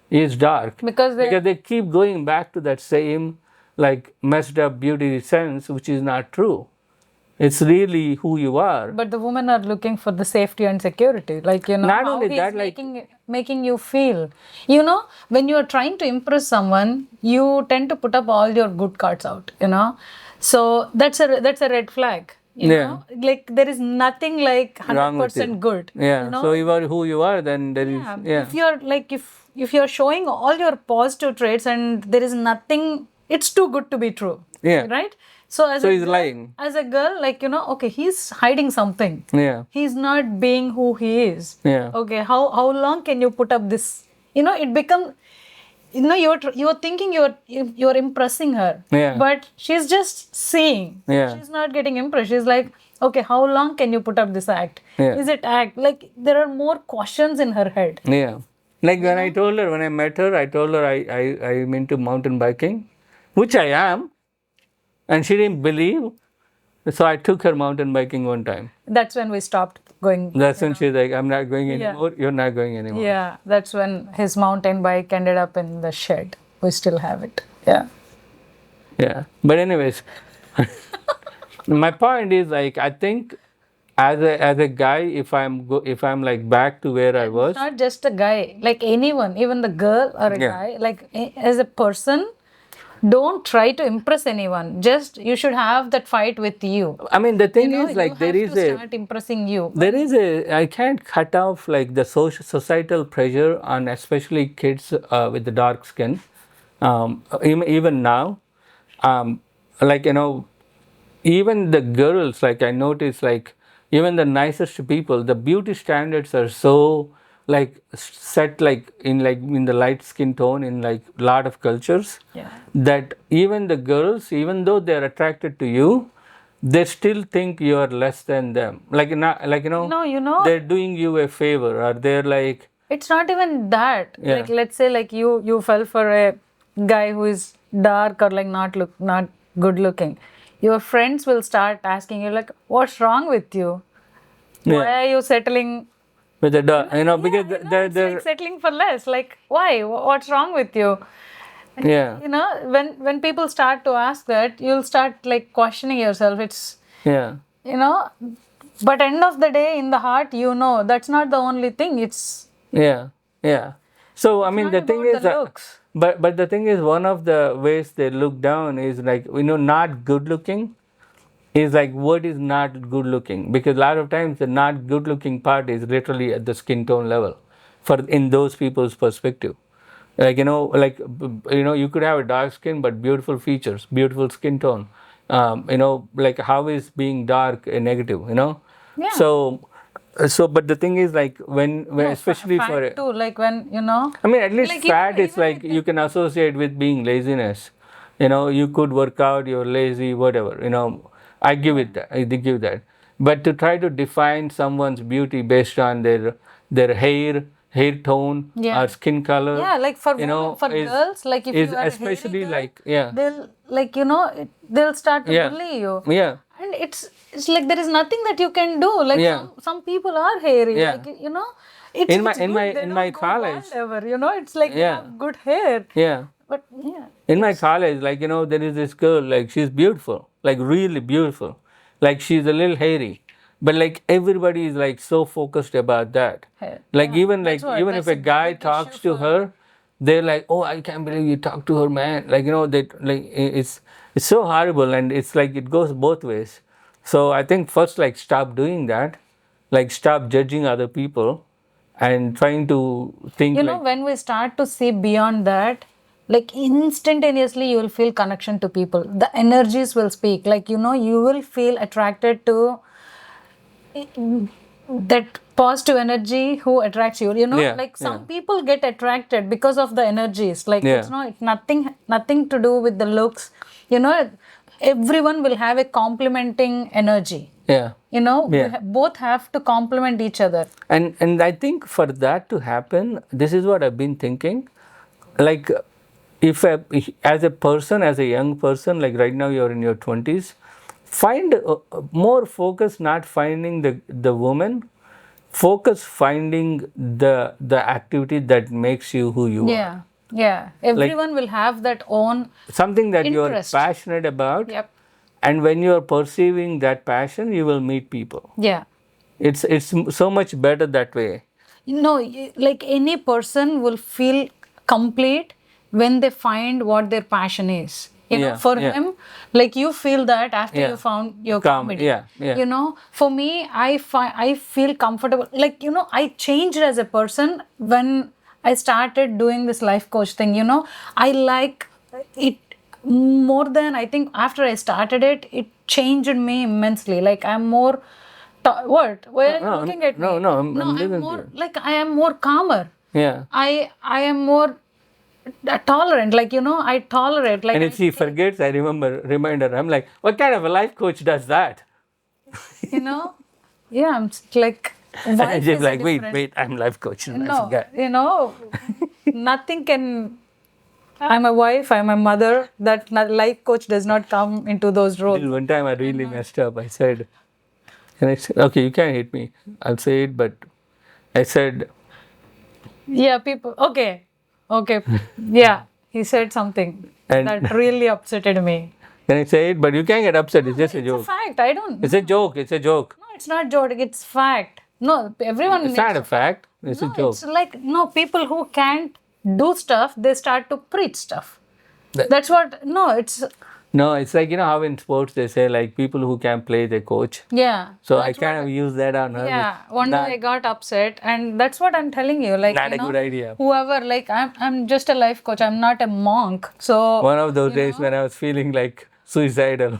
He's dark. Because They keep going back to that same like messed up beauty sense, which is not true. It's really who you are. But the women are looking for the safety and security. Like, Not how only he's that, like making you feel. When you are trying to impress someone, you tend to put up all your good cards out. So that's a red flag. Yeah. Like there is nothing like Wrong with 100% it. good. Yeah. So you are who you are, then there is If you're like if you're showing all your positive traits and there is nothing, it's too good to be true. Yeah. Right? So So he's lying. as a girl, like okay, he's hiding something. Yeah. He's not being who he is. Yeah. Okay, how long can you put up this? It becomes you're thinking you're impressing her. Yeah. But she's just seeing. Yeah. She's not getting impressed. She's like, okay, how long can you put up this act? Yeah. Is it act? Like there are more questions in her head. Yeah. Like when I told her, when I met her, I told her I'm into mountain biking, which I am, and she didn't believe. So I took her mountain biking one time. That's when we stopped going. That's when she's like, I'm not going anymore. You're not going anymore. Yeah, that's when his mountain bike ended up in the shed. We still have it. Yeah. Yeah. But anyways, my point is like I think as a guy, if I'm like back to where I was, Not just a guy, like anyone, even the girl or a guy, like as a person, don't try to impress anyone. Just you should have that fight with you. I mean the thing is like there is start impressing you. there is a I can't cut off like the societal pressure on especially kids with the dark skin. Even now, like even the girls, like I notice like even the nicest people, the beauty standards are so like set like in the light skin tone in like lot of cultures, Yeah. that even the girls, even though they're attracted to you, they still think you are less than them. Like not like No, you know, they're doing you a favor, or they're like it's not even that. Yeah. Like, let's say like you fell for a guy who is dark or like not good looking. Your friends will start asking you like, what's wrong with you? Why Yeah. are you settling? with the because Yeah, you know, they're, it's like settling for less. Like, why? What's wrong with you? yeah, You know, when people start to ask that, you'll start like questioning yourself. It's, yeah, you know, but end of the day, in the heart, you know, that's not the only thing. It's yeah, yeah. So I mean, not the thing about is, the looks. but the thing is, one of the ways they look down is like not good looking. Is like what is not good looking, because a lot of times the not good looking part is literally at the skin tone level, for in those people's perspective. Like you could have a dark skin but beautiful features, beautiful skin tone. Like how is being dark a negative? Yeah. So but the thing is like when No, especially fat for too. Like when I mean, at least like fat is even like you can associate with being laziness. You could work out, you're lazy, whatever. I give it that. I give that. But to try to define someone's beauty based on their hair tone, Yeah. or skin color, Yeah, like for women, for is girls, like if is you are a hairy especially girl, like yeah, they'll like they'll start to yeah, bully you. yeah, And it's like there is nothing that you can do. Like Yeah. some people are hairy. Yeah. Like it's In my it's in good. my They in don't my go college, bald ever. It's like they Yeah. have good hair. yeah. But yeah. In my college, like, there is this girl, like, she's beautiful, like, really beautiful. Like, she's a little hairy. But, like, everybody is, like, so focused about that. Hair. Like, Yeah, even, that's like, what- even if that's a a guy big talks issue to for- her, they're like, oh, I can't believe you talk to her, man. Like, it's so horrible, and it's like it goes both ways. So, I think first, like, stop doing that. Like, stop judging other people and trying to think, like, When we start to see beyond that, like instantaneously you will feel connection to people. The energies will speak. Like, you will feel attracted to that positive energy who attracts you. Yeah, Like some yeah. people get attracted because of the energies. Like Yeah. it's nothing to do with the looks. Everyone will have a complementing energy. Yeah. We Yeah. both have to complement each other. And I think for that to happen, this is what I've been thinking. Like, as a person, as a young person, like right now you're in your 20s, find more focus, not finding the woman, focus finding the activity that makes you who you are. Yeah. Everyone will have that own Something that you're interest. passionate about. Yep. And when you're perceiving that passion, you will meet people. Yeah. It's so much better that way. Like any person will feel complete when they find what their passion is. For him, like you feel that after you found your comedy. Yeah. For me, I feel comfortable. Like, I changed as a person when I started doing this life coach thing. I like it more than I think after I started it changed me immensely. Like I'm more what? Why are you looking at me? No, I'm I'm living more here. like I am more calmer. Yeah. I am more tolerant. Like I tolerate. Like And if she forgets, I remind her. I'm like, what kind of a life coach does that? Yeah, I'm like. And she's like, wait, I'm life coach. And I forgot. Nothing can. I'm a wife. I'm a mother. That life coach does not come into those roles. Till one time I really messed up. I said, okay, you can't hit me. I'll say it, but I said, Yeah, people. Okay. Yeah, he said something And- that really upsetted me. can I say it? But you can't get upset. It's just a It's a joke. fact. I don't. It's a joke. It's a joke. No, it's not joke. It's fact. No, everyone. It's not a fact. It's a joke. It's like people who can't do stuff, they start to preach stuff. That's what. No, it's. No, it's like, how in sports they say, like, people who can play, they coach. Yeah. So I kind of use that on her. Yeah. One day I got upset, and that's what I'm telling you. Like, Not a good idea. Whoever, like, I'm just a life coach. I'm not a monk. So One of those days when I was feeling like suicidal.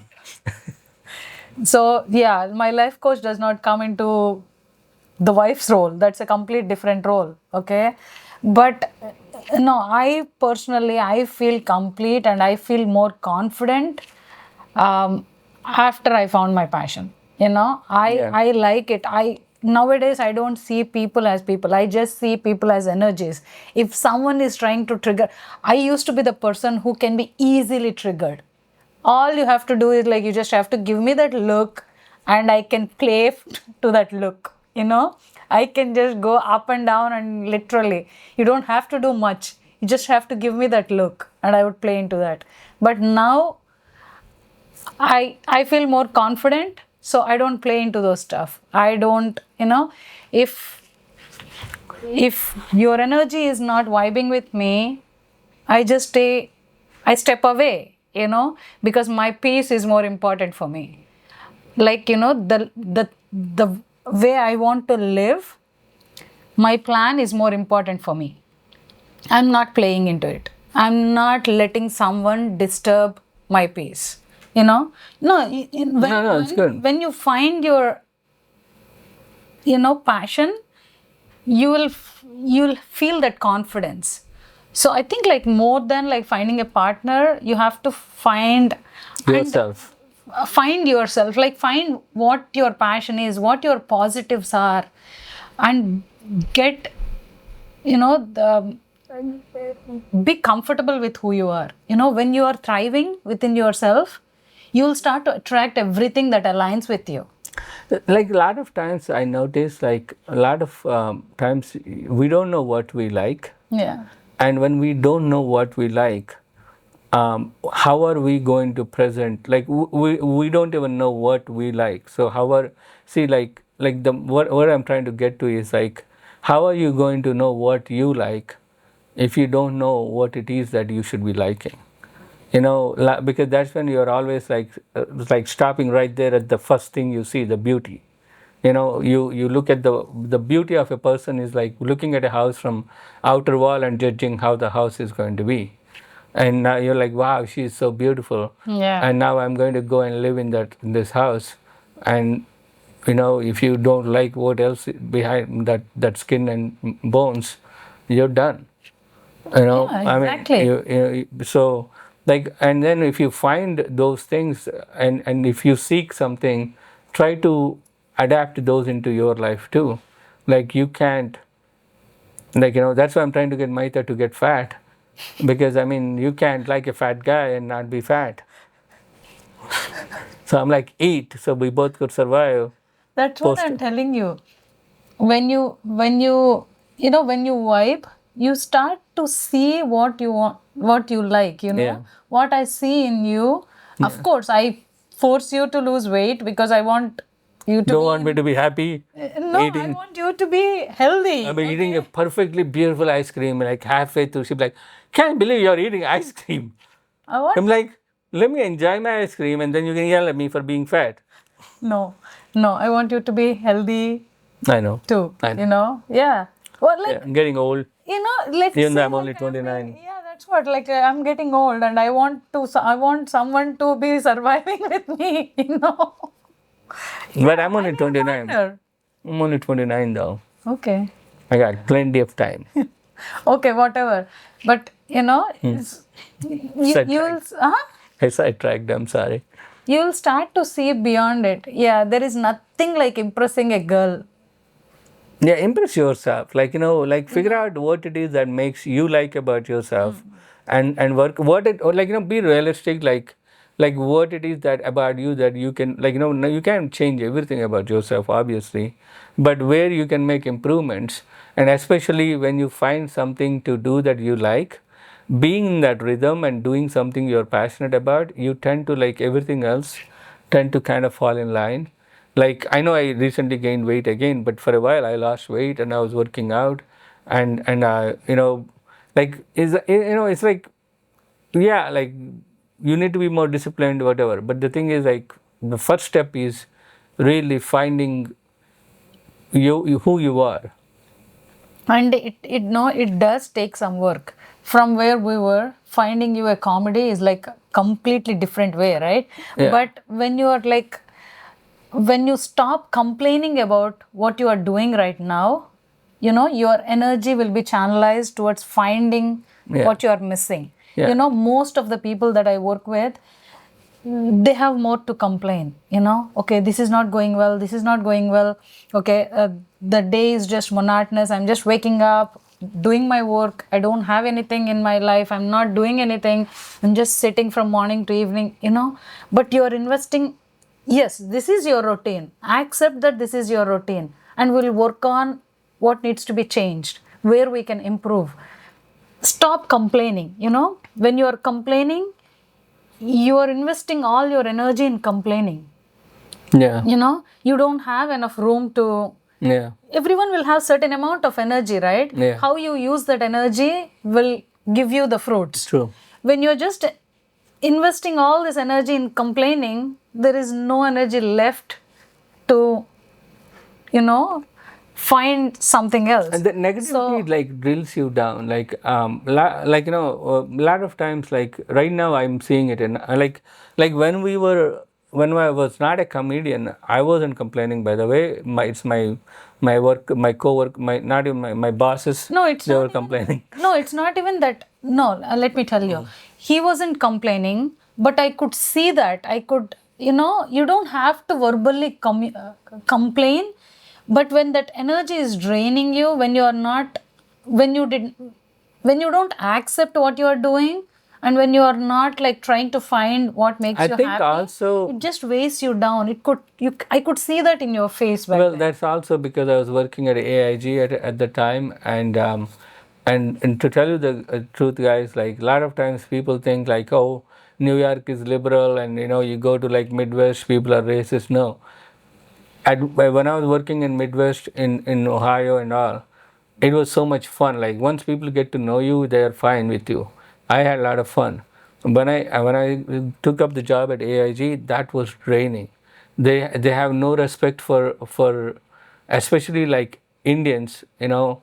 So yeah, my life coach does not come into the wife's role. That's a complete different role. Okay. But no, I personally, I feel complete and I feel more confident after I found my passion. You know, Yeah. I like it. I nowadays I don't see people as people. I just see people as energies. If someone is trying to trigger, I used to be the person who can be easily triggered. All you have to do is like you just have to give me that look and I can play to that look. You know, I can just go up and down and literally you don't have to do much. You just have to give me that look and I would play into that. But now I feel more confident, so I don't play into those stuff. I don't, you know, if your energy is not vibing with me, I just stay, I step away, you know, because my peace is more important for me. Like, you know, the way I want to live, my plan is more important for me. I'm not playing into it. I'm not letting someone disturb my peace. You know, no. No, it's good. When you find your, you know, passion, you'll feel that confidence. So I think like more than like finding a partner, you have to find Yourself. find yourself. Like find what your passion is, what your positives are, and get, you know, be comfortable with who you are. You know, when you are thriving within yourself, you'll start to attract everything that aligns with you. Like a lot of times I notice, like a lot of times we don't know what we like. Yeah. And when we don't know what we like, how are we going to present? Like we don't even know what we like. So how are, see, like the what I'm trying to get to is like, how are you going to know what you like if you don't know what it is that you should be liking? You know, because that's when you're always like stopping right there at the first thing you see, the beauty. You know, you look at the beauty of a person is like looking at a house from outer wall and judging how the house is going to be. And now you're like, wow, she's so beautiful. Yeah. And now I'm going to go and live in this house. And you know, if you don't like what else behind that skin and bones, you're done. You know, Yeah, exactly. I mean, so like, and then if you find those things and if you seek something, try to adapt those into your life too. Like you can't, like, you know, that's why I'm trying to get Mahitha to get fat, because I mean, you can't like a fat guy and not be fat. So I'm like, eat so we both could survive. That's what I'm telling you. When you know, when you vibe, you start to see what you want, what you like, you know. Yeah. What I see in you. Of course, I force you to lose weight because I want you to Don't want me to be happy no, I eating. want you to be healthy. I've been eating a perfectly beautiful ice cream, like halfway through, she'd be like, can't believe you're eating ice cream. I want I'm like, let me enjoy my ice cream and then you can yell at me for being fat. no, no, I want you to be healthy I know. too. I know. You know, yeah. Well, like Yeah, I'm getting old. you know, like Even though say, I'm only like, 29. yeah, that's what. Like I'm getting old, and I want someone to be surviving with me. You know. But I'm I only need a 29. partner. I'm only 29 though. Okay. I got plenty of time. Okay, whatever. But you know, you'll Sidetracked. I sidetracked, I'm sorry. you'll start to see beyond it. Yeah, there is nothing like impressing a girl. Yeah, impress yourself. Like, you know, like figure out what it is that makes you like about yourself, and work what it, or like, you know, be realistic, like what it is that about you that you can, like, you know, no, you can't change everything about yourself obviously, but where you can make improvements. And especially when you find something to do that you like, being in that rhythm and doing something you're passionate about, you tend to, like, everything else tend to kind of fall in line. Like, I know I recently gained weight again, but for a while I lost weight and I was working out, and you know, like, is, you know, it's like, yeah, like, you need to be more disciplined, whatever. But the thing is, like, the first step is really finding who you are. And it no, it does take some work. From where we were, finding you a comedy is like a completely different way, right? Yeah. But when you are like, when you stop complaining about what you are doing right now, you know, your energy will be channelized towards finding Yeah. what you are missing. Yeah. You know, most of the people that I work with, they have more to complain, you know. Okay, this is not going well, this is not going well. Okay, the day is just monotonous. I'm just waking up, doing my work. I don't have anything in my life. I'm not doing anything. I'm just sitting from morning to evening, you know. But you're investing. Yes, this is your routine. Accept that this is your routine, and we'll work on what needs to be changed, where we can improve. Stop complaining, you know. When you are complaining, you are investing all your energy in complaining. Yeah. You know, you don't have enough room to. Yeah. Everyone will have certain amount of energy, right? Yeah. How you use that energy will give you the fruits. True. When you're just investing all this energy in complaining, there is no energy left to, you know, find something else. And the negativity like drills you down. Like like you know, a lot of times, like right now, I'm seeing it in like when I was not a comedian, I wasn't complaining. By the way, it's my work, my co-work, my not even my bosses. No, it's they not were even, complaining. no, it's not even that. No, let me tell you. He wasn't complaining, but I could see that. I could, you know, you don't have to verbally complain, but when that energy is draining you, when you are not, when you did, when you don't accept what you are doing, and when you are not like trying to find what makes I you think happy, also, it just weighs you down. It could, I could see that in your face back well, then. that's also because I was working at AIG at the time, and to tell you the truth, guys, like a lot of times people think like, oh, New York is liberal, and you know, you go to like Midwest, people are racist. No, when I was working in Midwest in Ohio and all, it was so much fun. Like once people get to know you, they are fine with you. I had a lot of fun. When I took up the job at AIG, that was draining. They have no respect for especially like Indians, you know,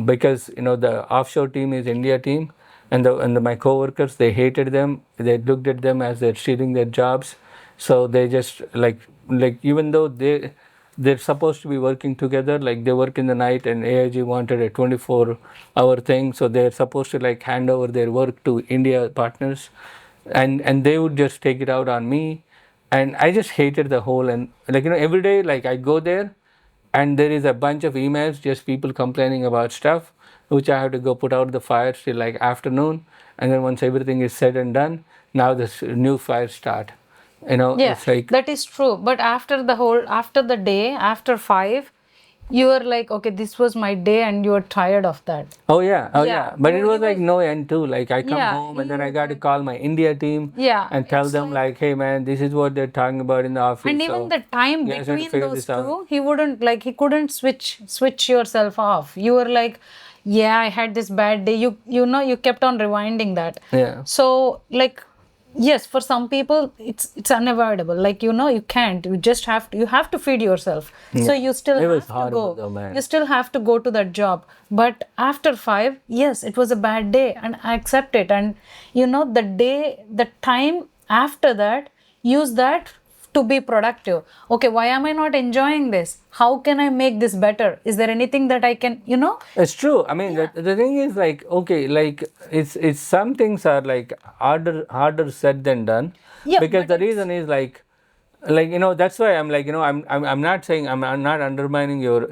because you know the offshore team is India team, and my coworkers, they hated them. They looked at them as they're stealing their jobs. So they just like even though they're supposed to be working together, like they work in the night, and AIG wanted a 24-hour thing, so they're supposed to like hand over their work to India partners, and they would just take it out on me, and I just hated the whole. And like you know, every day like I go there, and there is a bunch of emails, just people complaining about stuff, which I have to go put out the fires till like afternoon, and then once everything is said and done, now this new fires start. You know, Yeah, it's like, that is true. But after the whole, after the day, after 5, you are like, okay, this was my day, and you are tired of that. oh yeah, oh yeah, but it was you like no end too. Like I come Yeah, home, and then I got to call my India team Yeah, and tell it's them like, hey man, this is what they're talking about in the office. and even So the time you guys have to between figure those this out. two, he wouldn't like, he couldn't switch yourself off. You were like, yeah, I had this bad day. You know, you kept on rewinding that. Yeah. So like, yes, for some people it's unavoidable. Like, you know, you can't. You just have to. You have to feed yourself. So you still It was have to horrible go. though, man. You still have to go to that job. But after 5, yes, it was a bad day, and I accept it. And you know, the day, the time after that, use that to be productive. Okay, why am I not enjoying this? How can I make this better? Is there anything that I can, you know? It's true. I mean, the thing is like, okay, like it's some things are like harder said than done. Yeah, Because but the reason is like you know, that's why I'm like, you know, I'm not saying, I'm not undermining your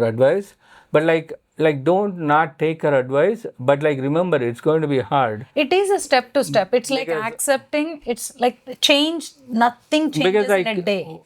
advice, but like don't not take her advice, but like remember, it's going to be hard. It is a step to step. It's like Because- accepting. It's like change. Nothing changes Because like in a day.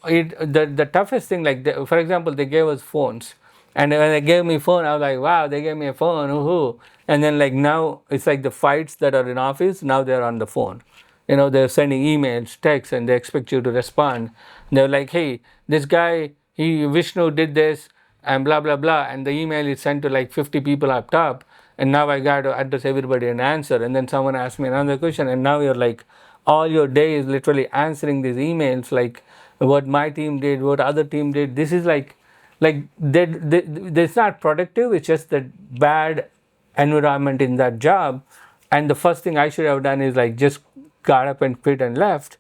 the toughest thing, like for example, they gave us phones, and when they gave me phone, I was like, wow, they gave me a phone, woohoo. And then like now it's like the fights that are in office, now they're on the phone. You know, they're sending emails, texts, and they expect you to respond. They're like, hey, this guy, he Vishnu did this, and blah blah blah, and the email is sent to like 50 people up top, and now I got to address everybody and answer. And then someone asked me another question, and now you're like, all your day is literally answering these emails, like what my team did, what other team did. This is like it's not productive. It's just that bad environment in that job. And the first thing I should have done is like just got up and quit and left.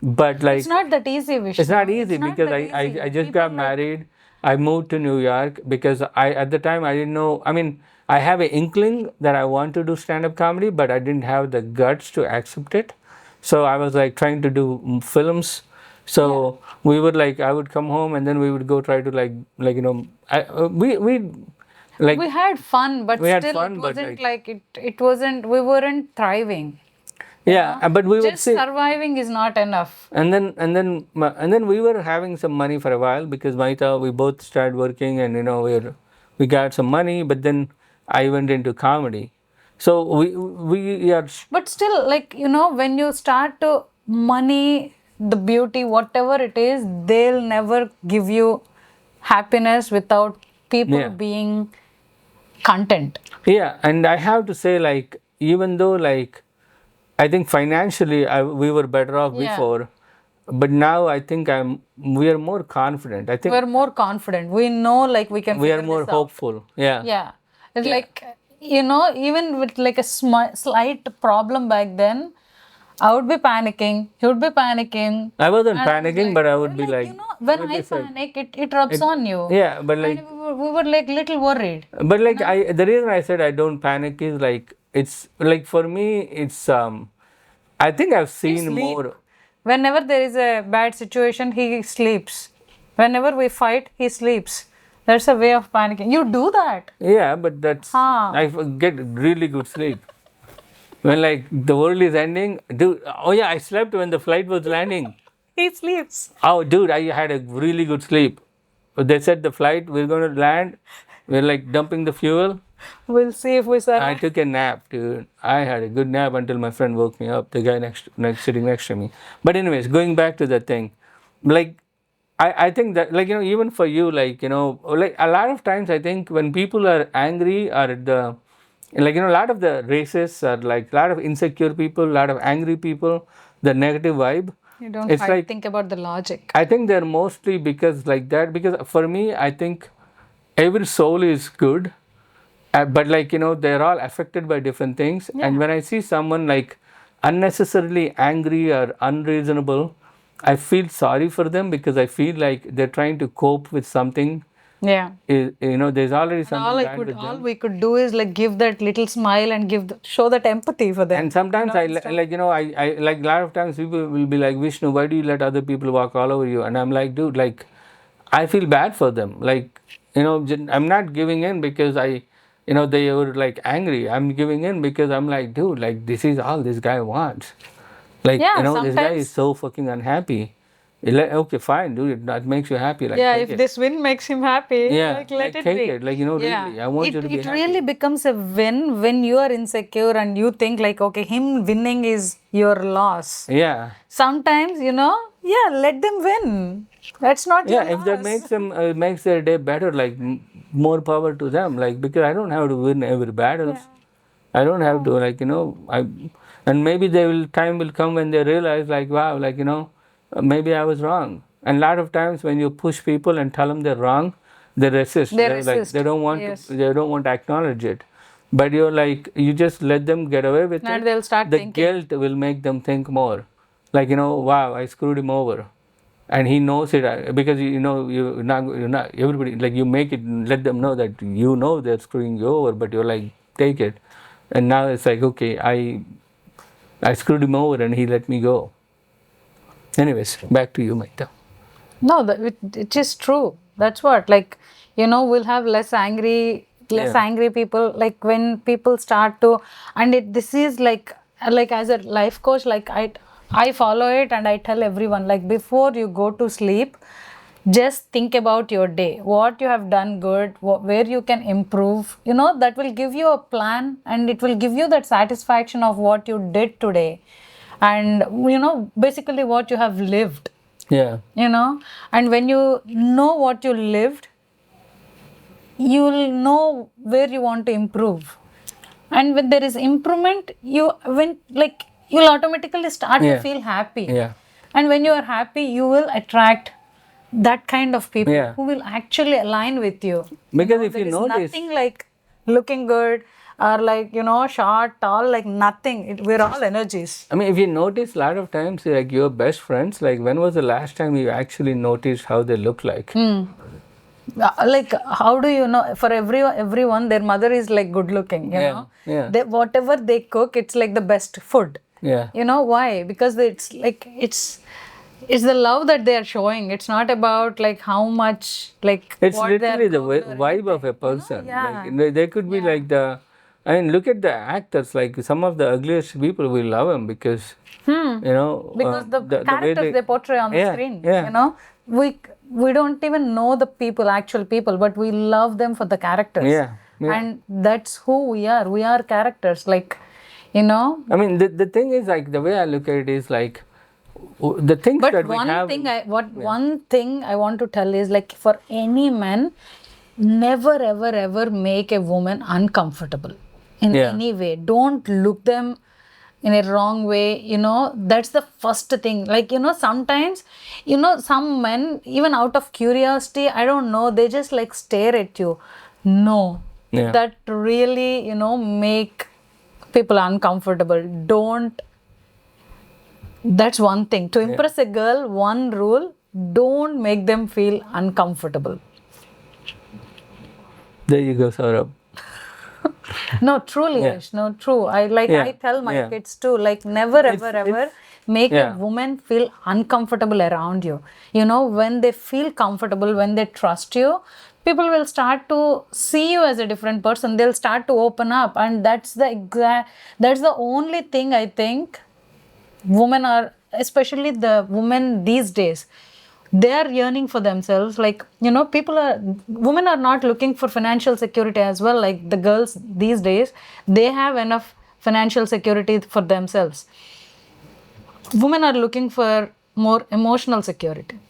But like It's not that easy, Vishnu. it's not easy It's not because that easy. I just People got married. I moved to New York because I at the time I didn't know. I mean, I have an inkling that I want to do stand-up comedy, but I didn't have the guts to accept it. So I was like trying to do films. So we would like I would come home and then we would go try to like we like we had fun, but we had still fun, it but wasn't like it wasn't, we weren't thriving. yeah, but we would Just see. surviving is not enough. And then we were having some money for a while because Mahitha, we both started working and we got some money, but then I went into comedy. So we are But still, like, when you start to money, the beauty, whatever it is, they'll never give you happiness without people Yeah. being content. yeah, and I have to say like even though like I think financially we were better off Yeah. before, but now I think we are more confident. I think We're more confident. We know, like, we can we are figure more this out. hopeful. Yeah. Yeah. It's like, even with like a slight problem back then, I would be panicking. He would be panicking. I wasn't And I was panicking, like, but I would be like, when like I I said, panic, it rubs on you. yeah, but like, And we were like little worried. but like the reason I said I don't panic is like it's like for me it's I think I've seen sleep. more. Whenever there is a bad situation, he sleeps. Whenever we fight, he sleeps. That's a way of panicking. You do that. Yeah, but that's Huh. I get really good sleep. When like the world is ending, dude. Oh yeah, I slept when the flight was landing. He sleeps. Oh, dude, I had a really good sleep. They said the flight we're going to land. We're like dumping the fuel. We'll see if we I survive. took a nap, dude. I had a good nap until my friend woke me up. The guy sitting next to me. But anyways, going back to the thing, like I think that like even for you like like a lot of times I think when people are angry or the like a lot of the racists are like a lot of insecure people, a lot of angry people, the negative vibe. You don't It's like think about the logic. I think they're mostly because like that because for me I think every soul is good but like they're all affected by different things and when I see someone like unnecessarily angry or unreasonable I feel sorry for them because I feel like they're trying to cope with something Yeah. there's already something bad with All them. we could do is like give that little smile and show that empathy for them. And sometimes I like a lot of times people will be like, Vishnu, why do you let other people walk all over you? And I'm like, dude, like I feel bad for them. Like I'm not giving in because they were like angry. I'm giving in because I'm like, dude, like this is all this guy wants. Like Yeah, this guy sometimes- is so fucking unhappy. You're like, okay, fine, dude, that makes you happy. Like yeah, take if it. this win makes him happy, Yeah, like let it take be. it. Like really, I want you to be It happy. really becomes a win when you are insecure and you think like, okay, him winning is your loss. Yeah. Sometimes, let them win. That's not Yeah, your if that loss. makes them makes their day better, like more power to them. Like because I don't have to win every battles. I don't have to like and maybe time will come when they realize like wow like maybe I was wrong. And a lot of times when you push people and tell them they're wrong, they resist. They're like they don't want they don't want to acknowledge it. But you're like you just let them get away with And it. they'll start the thinking. guilt will make them think more. Like wow I screwed him over. And he knows it because you're not everybody like you make it let them know that they're screwing you over but you're like take it and now it's like okay I screwed him over and he let me go. Anyways, back to you, Mahitha. No, it is true. That's what, like, we'll have less angry people. Like when people start to, and this is like as a life coach, like I follow it and I tell everyone, like before you go to sleep, just think about your day, what you have done good, where you can improve. That will give you a plan and it will give you that satisfaction of what you did today, and basically what you have lived. Yeah. And when you know what you lived, you'll know where you want to improve. And when there is improvement, you'll automatically start to feel happy. Yeah. And when you are happy, you will attract that kind of people Yeah. who will actually align with you. Because if There you is notice nothing like looking good, or like, short, tall, like nothing. We're all energies. I mean, if you notice, a lot of times, like your best friends, like when was the last time you actually noticed how they look like? Like, how do you know? For everyone, their mother is like good looking, you know. Yeah. Whatever they cook, it's like the best food. Yeah. You know why? Because it's like it's the love that they are showing. It's not about like how much like It's what they are literally the good or vibe of a anything, person. Yeah. Like, they could be like the. I mean, look at the actors. Like some of the ugliest people, we love them because Because the way characters they portray on the screen, Yeah. we don't even know the people, actual people, but we love them for the characters. Yeah. And that's who we are. We are characters, like, I mean, the thing is, like, the way I look at it is like the things But that we have. one thing I want to tell is, like, for any man, never ever ever make a woman uncomfortable in any way. Don't look them in a wrong way. That's the first thing. Like, sometimes, some men, even out of curiosity, I don't know, they just like stare at you. No, that really, make people uncomfortable. Don't. That's one thing. To impress a girl, one rule: don't make them feel uncomfortable. There you go, Saurabh. No, truly, Yash, no, true. I tell my kids too, like, never ever make a woman feel uncomfortable around you. When they feel comfortable, when they trust you, people will start to see you as a different person. They'll start to open up, and that's the only thing I think women are, especially the women these days, they are yearning for themselves. Like, women are not looking for financial security as well. Like the girls these days, they have enough financial security for themselves. Women are looking for more emotional security.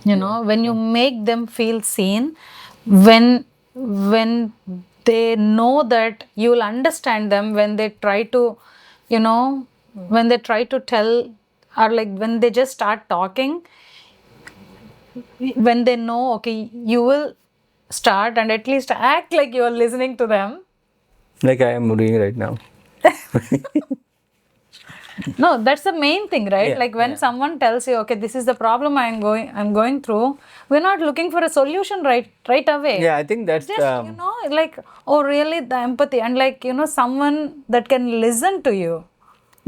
When you make them feel seen, when they know that you will understand them, when they try to, when they try to tell, or like when they just start talking, when they know, okay, you will start and at least act like you are listening to them. Like I am doing right now. No, that's the main thing, right? Like when someone tells you, okay, this is the problem I'm going through, we're not looking for a solution right away. Yeah, I think that's Just, like, oh, really, the empathy, and like, someone that can listen to you.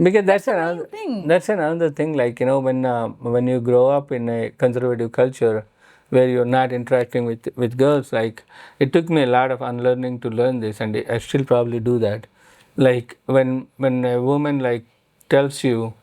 because That's the main thing. that's another thing. Like, when you grow up in a conservative culture where you're not interacting with girls, like it took me a lot of unlearning to learn this, and I still probably do that. Like when a woman like tells you,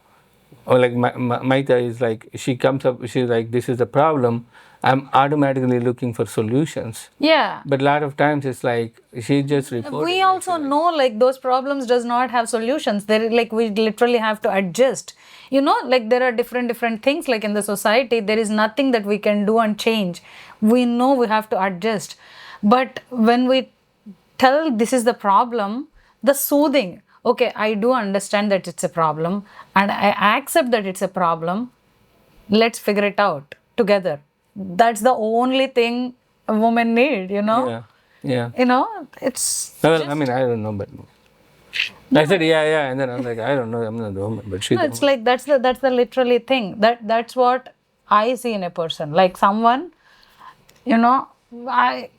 or like Mahitha is like, she comes up, she's like, this is the problem, I'm automatically looking for solutions. Yeah. But a lot of times it's like she just reports. We also know, like, those problems does not have solutions. There, like, we literally have to adjust. Like there are different things, like in the society, there is nothing that we can do and change. We know we have to adjust. But when we tell this is the problem, the soothing, okay, I do understand that it's a problem and I accept that it's a problem. Let's figure it out together. That's the only thing a woman need, Yeah. It's Well, I mean, I don't know, but I said yeah, and then I'm like, I don't know, I'm not the woman, but she's. No, it's like that's the literally thing. That's what I see in a person. Like someone, I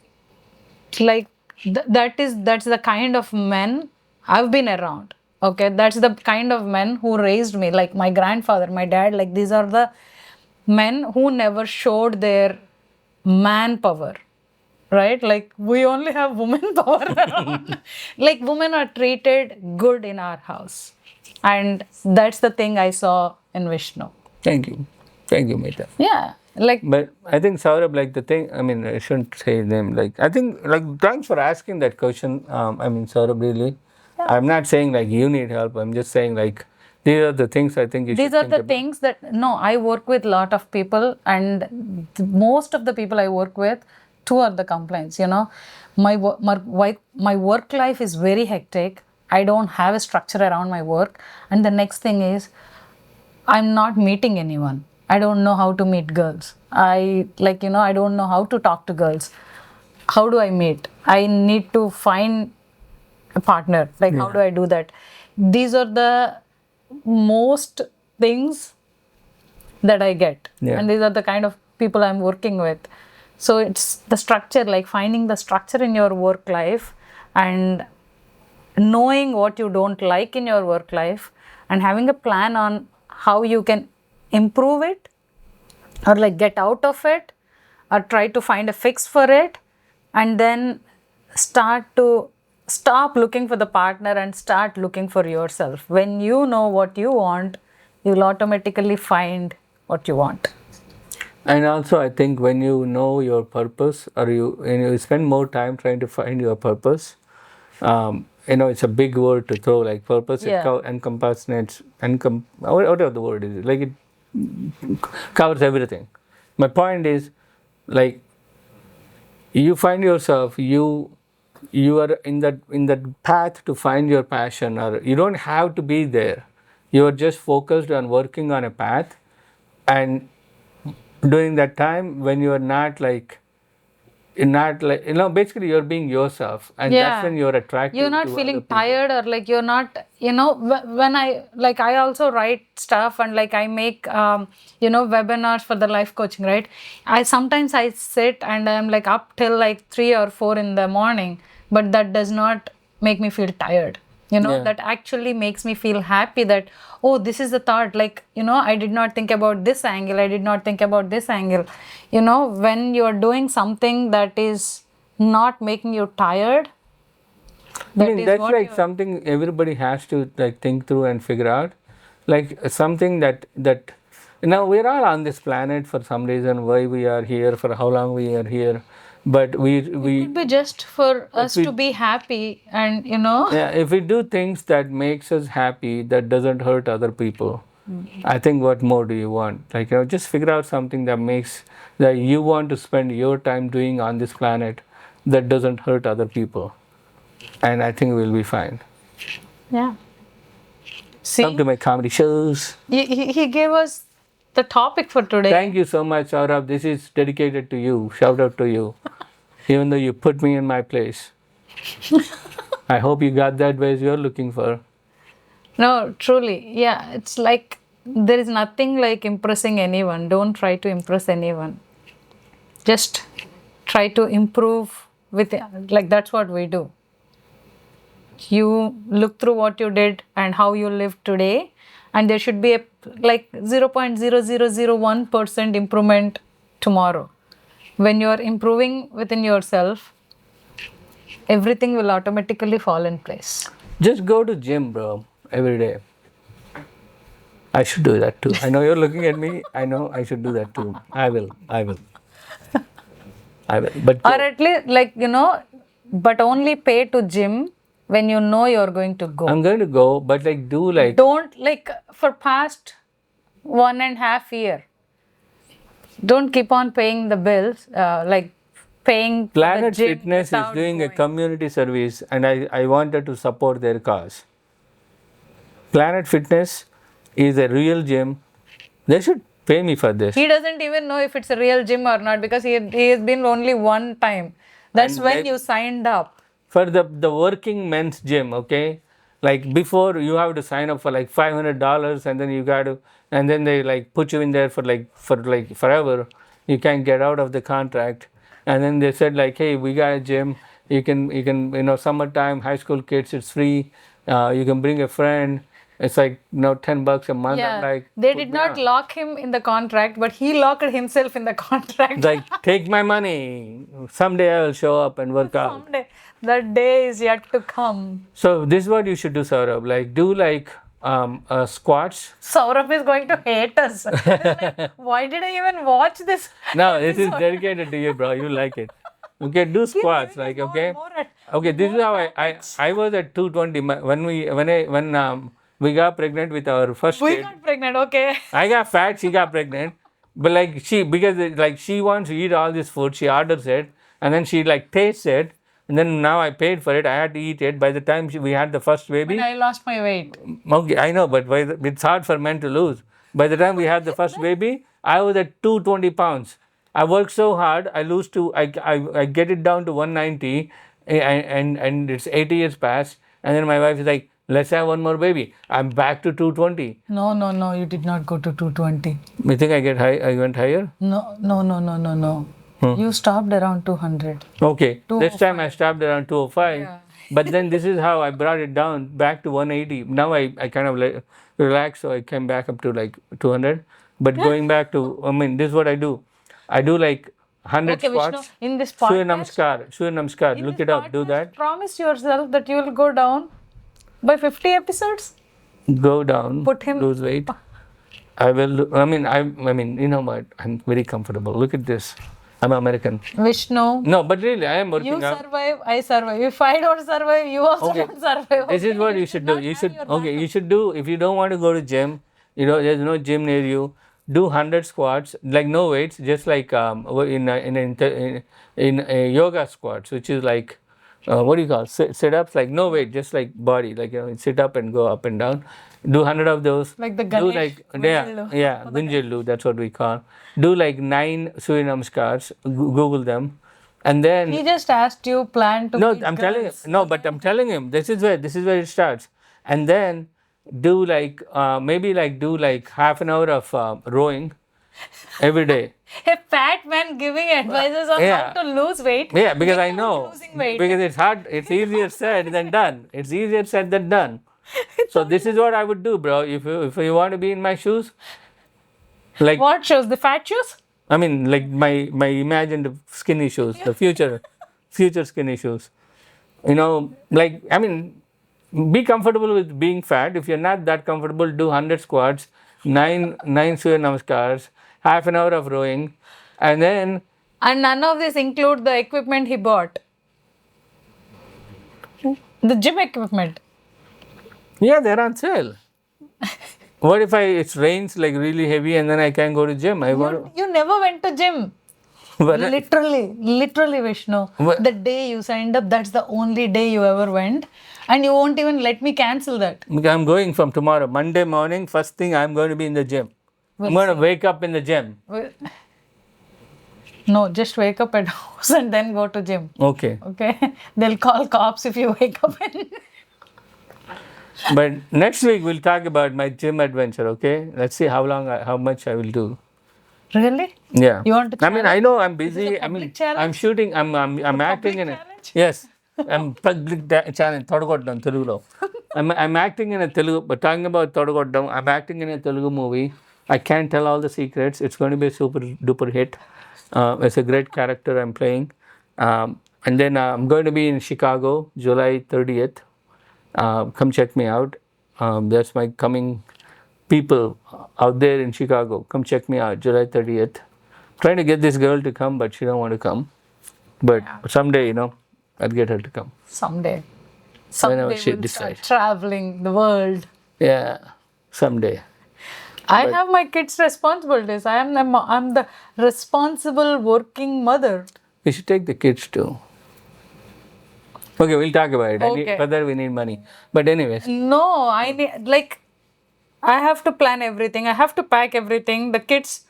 like that's the kind of men I've been around. Okay, that's the kind of men who raised me. Like my grandfather, my dad. Like these are the men who never showed their manpower. Right? Like we only have women power around. Like women are treated good in our house. And that's the thing I saw in Vishnu. Thank you, Mahitha. Yeah. Like, But I think Saurabh, like the thing, I mean, I shouldn't say his name. Like, I think, like, thanks for asking that question. I mean, Saurabh, really. Yeah. I'm not saying like you need help. I'm just saying like these are the things I think you these should are think the about. things that, no, I work with a lot of people, and most of the people I work with, two are the complaints. My work life is very hectic. I don't have a structure around my work. And the next thing is, I'm not meeting anyone. I don't know how to meet girls. I don't know how to talk to girls. How do I meet? I need to find a partner. Like, how do I do that? These are the most things that I get. Yeah. And these are the kind of people I'm working with. So it's the structure, like finding the structure in your work life and knowing what you don't like in your work life and having a plan on how you can improve it or like get out of it or try to find a fix for it, and then stop looking for the partner and start looking for yourself. When you know what you want, you'll automatically find what you want. And also, I think when you know your purpose, or you spend more time trying to find your purpose, it's a big word to throw, like purpose. Yeah. It encompasses, whatever the word is, like it covers everything. My point is, like, you find yourself, you are in that path to find your passion, or you don't have to be there. You are just focused on working on a path, and during that time when you are not like basically you're being yourself, and that's when you're attracted. You're not to feeling other people. tired, or like you're not, when I also write stuff and like I make webinars for the life coaching, right? I sometimes sit and I'm like up till like 3 or 4 in the morning, but that does not make me feel tired. Yeah. That actually makes me feel happy that, oh, this is the thought, like, I did not think about this angle, I did not think about this angle. When you're doing something that is not making you tired, That's like something everybody has to like think through and figure out, like something that we're all on this planet for some reason, why we are here, for how long we are here, but it could be just for us to be happy, and yeah, if we do things that makes us happy, that doesn't hurt other people, I think what more do you want? Like, just figure out something that you want to spend your time doing on this planet that doesn't hurt other people, and I think we'll be fine. Yeah. See, come to my comedy shows. He gave us the topic for today. Thank you so much, Saurabh. This is dedicated to you. Shout out to you. Even though you put me in my place. I hope you got that ways you're looking for. No, truly. Yeah, it's like there is nothing like impressing anyone. Don't try to impress anyone. Just try to improve with, like, that's what we do. You look through what you did and how you live today, and there should be a like 0.0001% improvement tomorrow. When you're improving within yourself, everything will automatically fall in place. Just go to gym, bro, every day. I should do that too. I know you're looking at me. I know I should do that too. I will. But or at least, like, but only pay to gym when you know you're going to go. I'm going to go, but like don't, like, for past 1.5 years, don't keep on paying the bills, like paying Planet the gym Fitness is doing a community service, and I wanted to support their cause. Planet Fitness is a real gym. They should pay me for this. He doesn't even know if it's a real gym or not, because he has been only one time. That's when you signed up. For the working men's gym, okay? Like, before you have to sign up for like $500, and then you got to, and then they like put you in there for forever. You can't get out of the contract. And then they said like, hey, we got a gym. You can summertime, high school kids, it's free. You can bring a friend. It's like $10 a month. Yeah, I'm like, they did not lock him in the contract, but he locked himself in the contract. Like, take my money. Someday I will show up and work out. Someday. That day is yet to come. So this is what you should do, Saurabh. Like, do like squats. Saurabh is going to hate us. Like, why did I even watch this? No, this is dedicated to you, bro. You like it. Okay, do squats. Like, okay. Okay, this is how I was at 220 when we got pregnant with our first kid. We got pregnant, okay. I got fat, she got pregnant. But like because she wants to eat all this food, she orders it, and then she like tastes it, and then now I paid for it. I had to eat it. By the time we had the first baby, But I lost my weight. Okay, I know, but it's hard for men to lose. By the time we had the first baby, I was at 220 pounds. I worked so hard. I get it down to 190, and it's 80 years past. And then my wife is like, let's have one more baby. I'm back to 220. No, you did not go to 220. You think I went higher? No. You stopped around 200. Okay. This time I 205. stopped around 205. Yeah. But then this is how I brought it down back to 180. Now I kind of relaxed, so I came back up to like 200. But going back to, I mean, this is what I do. I do like 100 Okay, Vishnu, squats. in this Surya podcast, Namaskar. Look it up. Do that. promise yourself that you will go down by 50 episodes. Go down. Put him- Lose weight. I will. I mean, you know what? I'm very comfortable. Look at this. I'm American. Vishnu, No, but really, I am you working out. survive, I survive. If I don't survive, you also Okay. don't survive. This is okay? what you should do. not You have should your you should do, if you don't want to go to gym, there's no gym near you. Do 100 squats, like no weights, just like in a yoga squats, which is like what do you call sit ups, like no weight, just like body, like sit up and go up and down. Do 100 of those. Like the Do Ganesh like Gunjallu. Gunjallu, that's what we call. Do like 9 Surya Namaskars. Google them, and then He just asked you plan to no, meet I'm telling him. girls. No, but I'm telling him this is where it starts, and then do like maybe like do like half an hour of rowing every day. A fat man giving advices on Yeah. how to lose weight. Yeah, because I without know losing weight. because it's hard. It's easier said than done. It's easier said than done. So this is what I would do, bro. If you want to be in my shoes, like What shoes? The fat shoes? I mean, like my imagined skinny shoes, the future skinny shoes. Like I mean, be comfortable with being fat. If you're not that comfortable, do 100 squats, nine Surya Namaskars, half an hour of rowing, and then And none of this include the equipment he bought. The gym equipment. yeah, they're on sale. What if it rains like really heavy and then I can't go to gym? I want You never went to gym. but Literally, Vishnu. What? The day you signed up, that's the only day you ever went. And you won't even let me cancel that. I'm going from tomorrow, Monday morning. First thing, I'm going to be in the gym. I'm going to wake up in the gym. Well, no, just wake up at house and then go to gym. Okay. Okay? They'll call cops if you wake up and... But next week we'll talk about my gym adventure. Okay. Let's see how much I will do. Really? Yeah. You want to I mean, I know I'm This is busy. a I mean, public challenge? I'm shooting. I'm acting in it. challenge? Yes. I'm public challenge. Thodagoddam Telugulo. I'm acting in a Telugu. But talking about Thodagoddam, I'm acting in a Telugu movie. I can't tell all the secrets. It's going to be a super duper hit. It's a great character I'm playing. And then I'm going to be in Chicago, July 30th. Come check me out. That's my coming people out there in Chicago. Come check me out, July 30th. Trying to get this girl to come, but she don't want to come. But someday, I'll get her to come. Someday. Whenever Someday she we'll start decides. traveling the world. Yeah, someday. I have my kids' responsibilities. I'm the responsible working mother. We should take the kids too. Okay, we'll talk about it. Okay. Whether we need money. But anyways, No, I need I have to plan everything. I have to pack everything. The kids.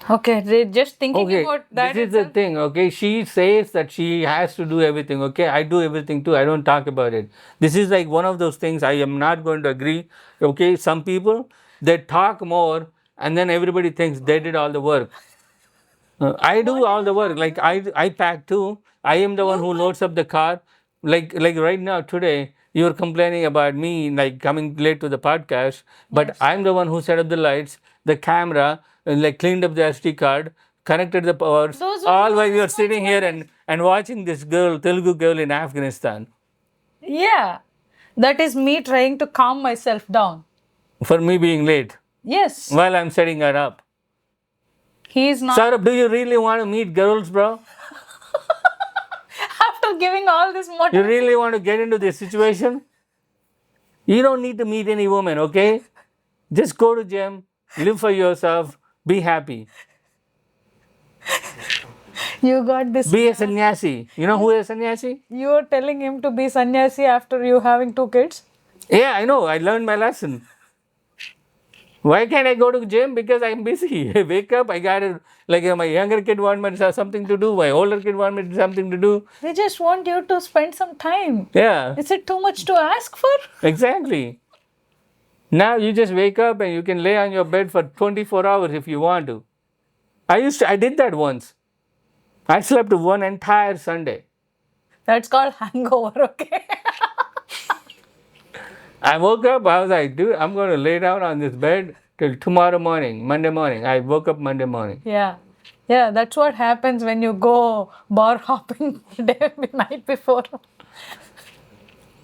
Okay, they're just thinking okay, about that. this is the thing, okay? She says that she has to do everything, okay? I do everything too. I don't talk about it. This is like one of those things I am not going to agree, okay? Some people, they talk more and then everybody thinks they did all the work. I do all the work. Like I pack too. I am the one who loads up the car. Like right now today, you're complaining about me like coming late to the podcast, but I'm the one who set up the lights, the camera, and like cleaned up the SD card, connected the powers, Those were all your while you're sitting here and watching this girl, Telugu girl in Afghanistan. Yeah. That is me trying to calm myself down. For me being late Yes. while I'm setting her up. He is not. Saurabh, do you really want to meet girls, bro? After giving all this You motivation. really want to get into this situation? You don't need to meet any woman, okay? Just go to gym, live for yourself, be happy. You got this. Be a sannyasi. You know who is a sannyasi? You are telling him to be sannyasi after you having 2 kids? Yeah, I know. I learned my lesson. Why can't I go to gym? Because I'm busy. I wake up, I got to, like my younger kid want me to have something to do, my older kid want me to have something to do. They just want you to spend some time. Yeah, Is it too much to ask for? exactly. Now you just wake up and you can lay on your bed for 24 hours if you want to. I did that once. I slept one entire Sunday. That's called hangover, okay? I woke up, I was like, dude, I'm going to lay down on this bed till tomorrow morning, Monday morning. I woke up Monday morning. Yeah. Yeah, that's what happens when you go bar hopping the night before.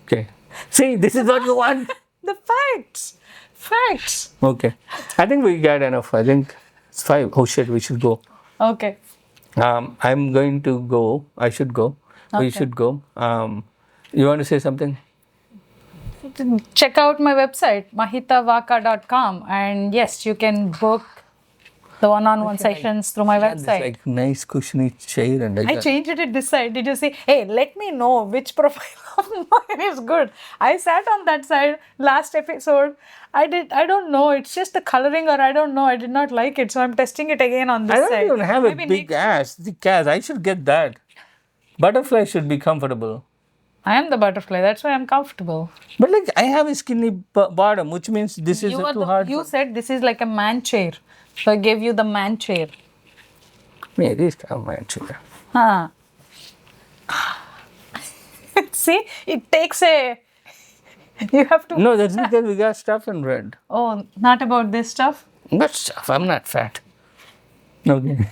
Okay. See, this is what you want. The facts. Facts. Okay. I think we got enough. I think it's 5. Oh shit, we should go. Okay. I'm going to go. I should go. We Okay. should go. You want to say something? Check out my website, mahithavaka.com. And yes, you can book the one-on-one sessions through my This website. like nice cushiony chair and I changed it this side. Did you see? Hey, let me know which profile of mine is good. I sat on that side last episode. I don't know. It's just the coloring, or I don't know. I did not like it. So I'm testing it again on this I don't side. even have a Maybe big next- ass. Thick ass. I should get that. Butterfly should be comfortable. I am the butterfly. That's why I'm comfortable. But like I have a skinny bottom, which means this is too hard. You said this is like a man chair. So I gave you the man chair. Yeah, this time man chair. Huh. See, it takes a. You have to. No, that's because we got stuff in red. Oh, not about this stuff. What stuff? I'm not fat. Okay.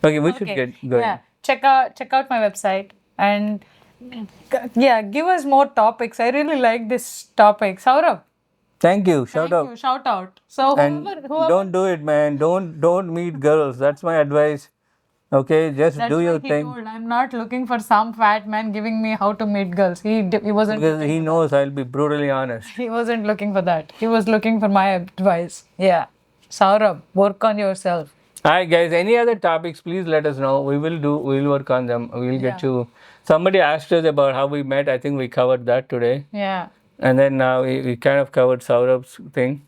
Okay, we should get going. Yeah, check out my website and yeah, give us more topics. I really like this topic. Saurabh, Thank you. Shout thank out. you. Shout out. So And whoever don't do it, man. Don't meet girls. That's my advice. Okay, just that's do why your he thing told, I'm not looking for some fat man giving me how to meet girls. He wasn't. because he knows I'll be brutally honest. He wasn't looking for that. He was looking for my advice. Yeah, Saurabh, work on yourself. Alright, guys. Any other topics? Please let us know. We'll work on them. We'll get Yeah. you. Somebody asked us about how we met. I think we covered that today. Yeah. And then now we kind of covered Saurabh's thing.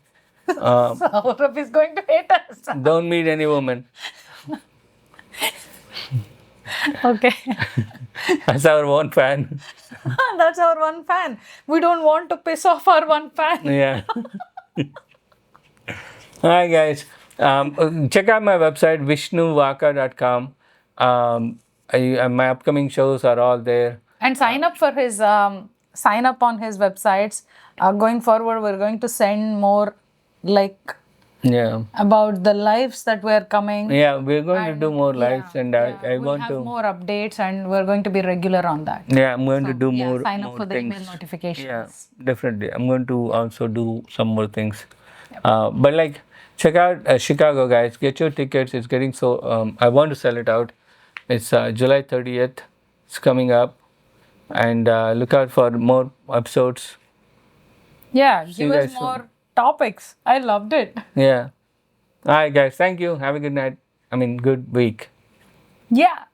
Saurabh is going to hate us. Don't meet any woman. Okay. That's our one fan. That's our one fan. We don't want to piss off our one fan. Yeah. Hi guys. Check out my website vishnuvaka.com. My upcoming shows are all there. And sign up for his sign up on his websites. Going forward, we're going to send more like Yeah. about the lives that were coming. Yeah, we're going to do more lives and I we'll want have to. more updates and we're going to be regular on that. Yeah, I'm going to do Yeah, more, sign up more for the things. email notifications. Yeah, definitely. I'm going to also do some more things. But like, check out Chicago, guys. Get your tickets. It's getting so. I want to sell it out. It's July 30th. It's coming up, and look out for more episodes. Yeah, you give us guys soon. more topics. I loved it. Yeah. All right, guys. Thank you. Have a good night. I mean, good week. Yeah.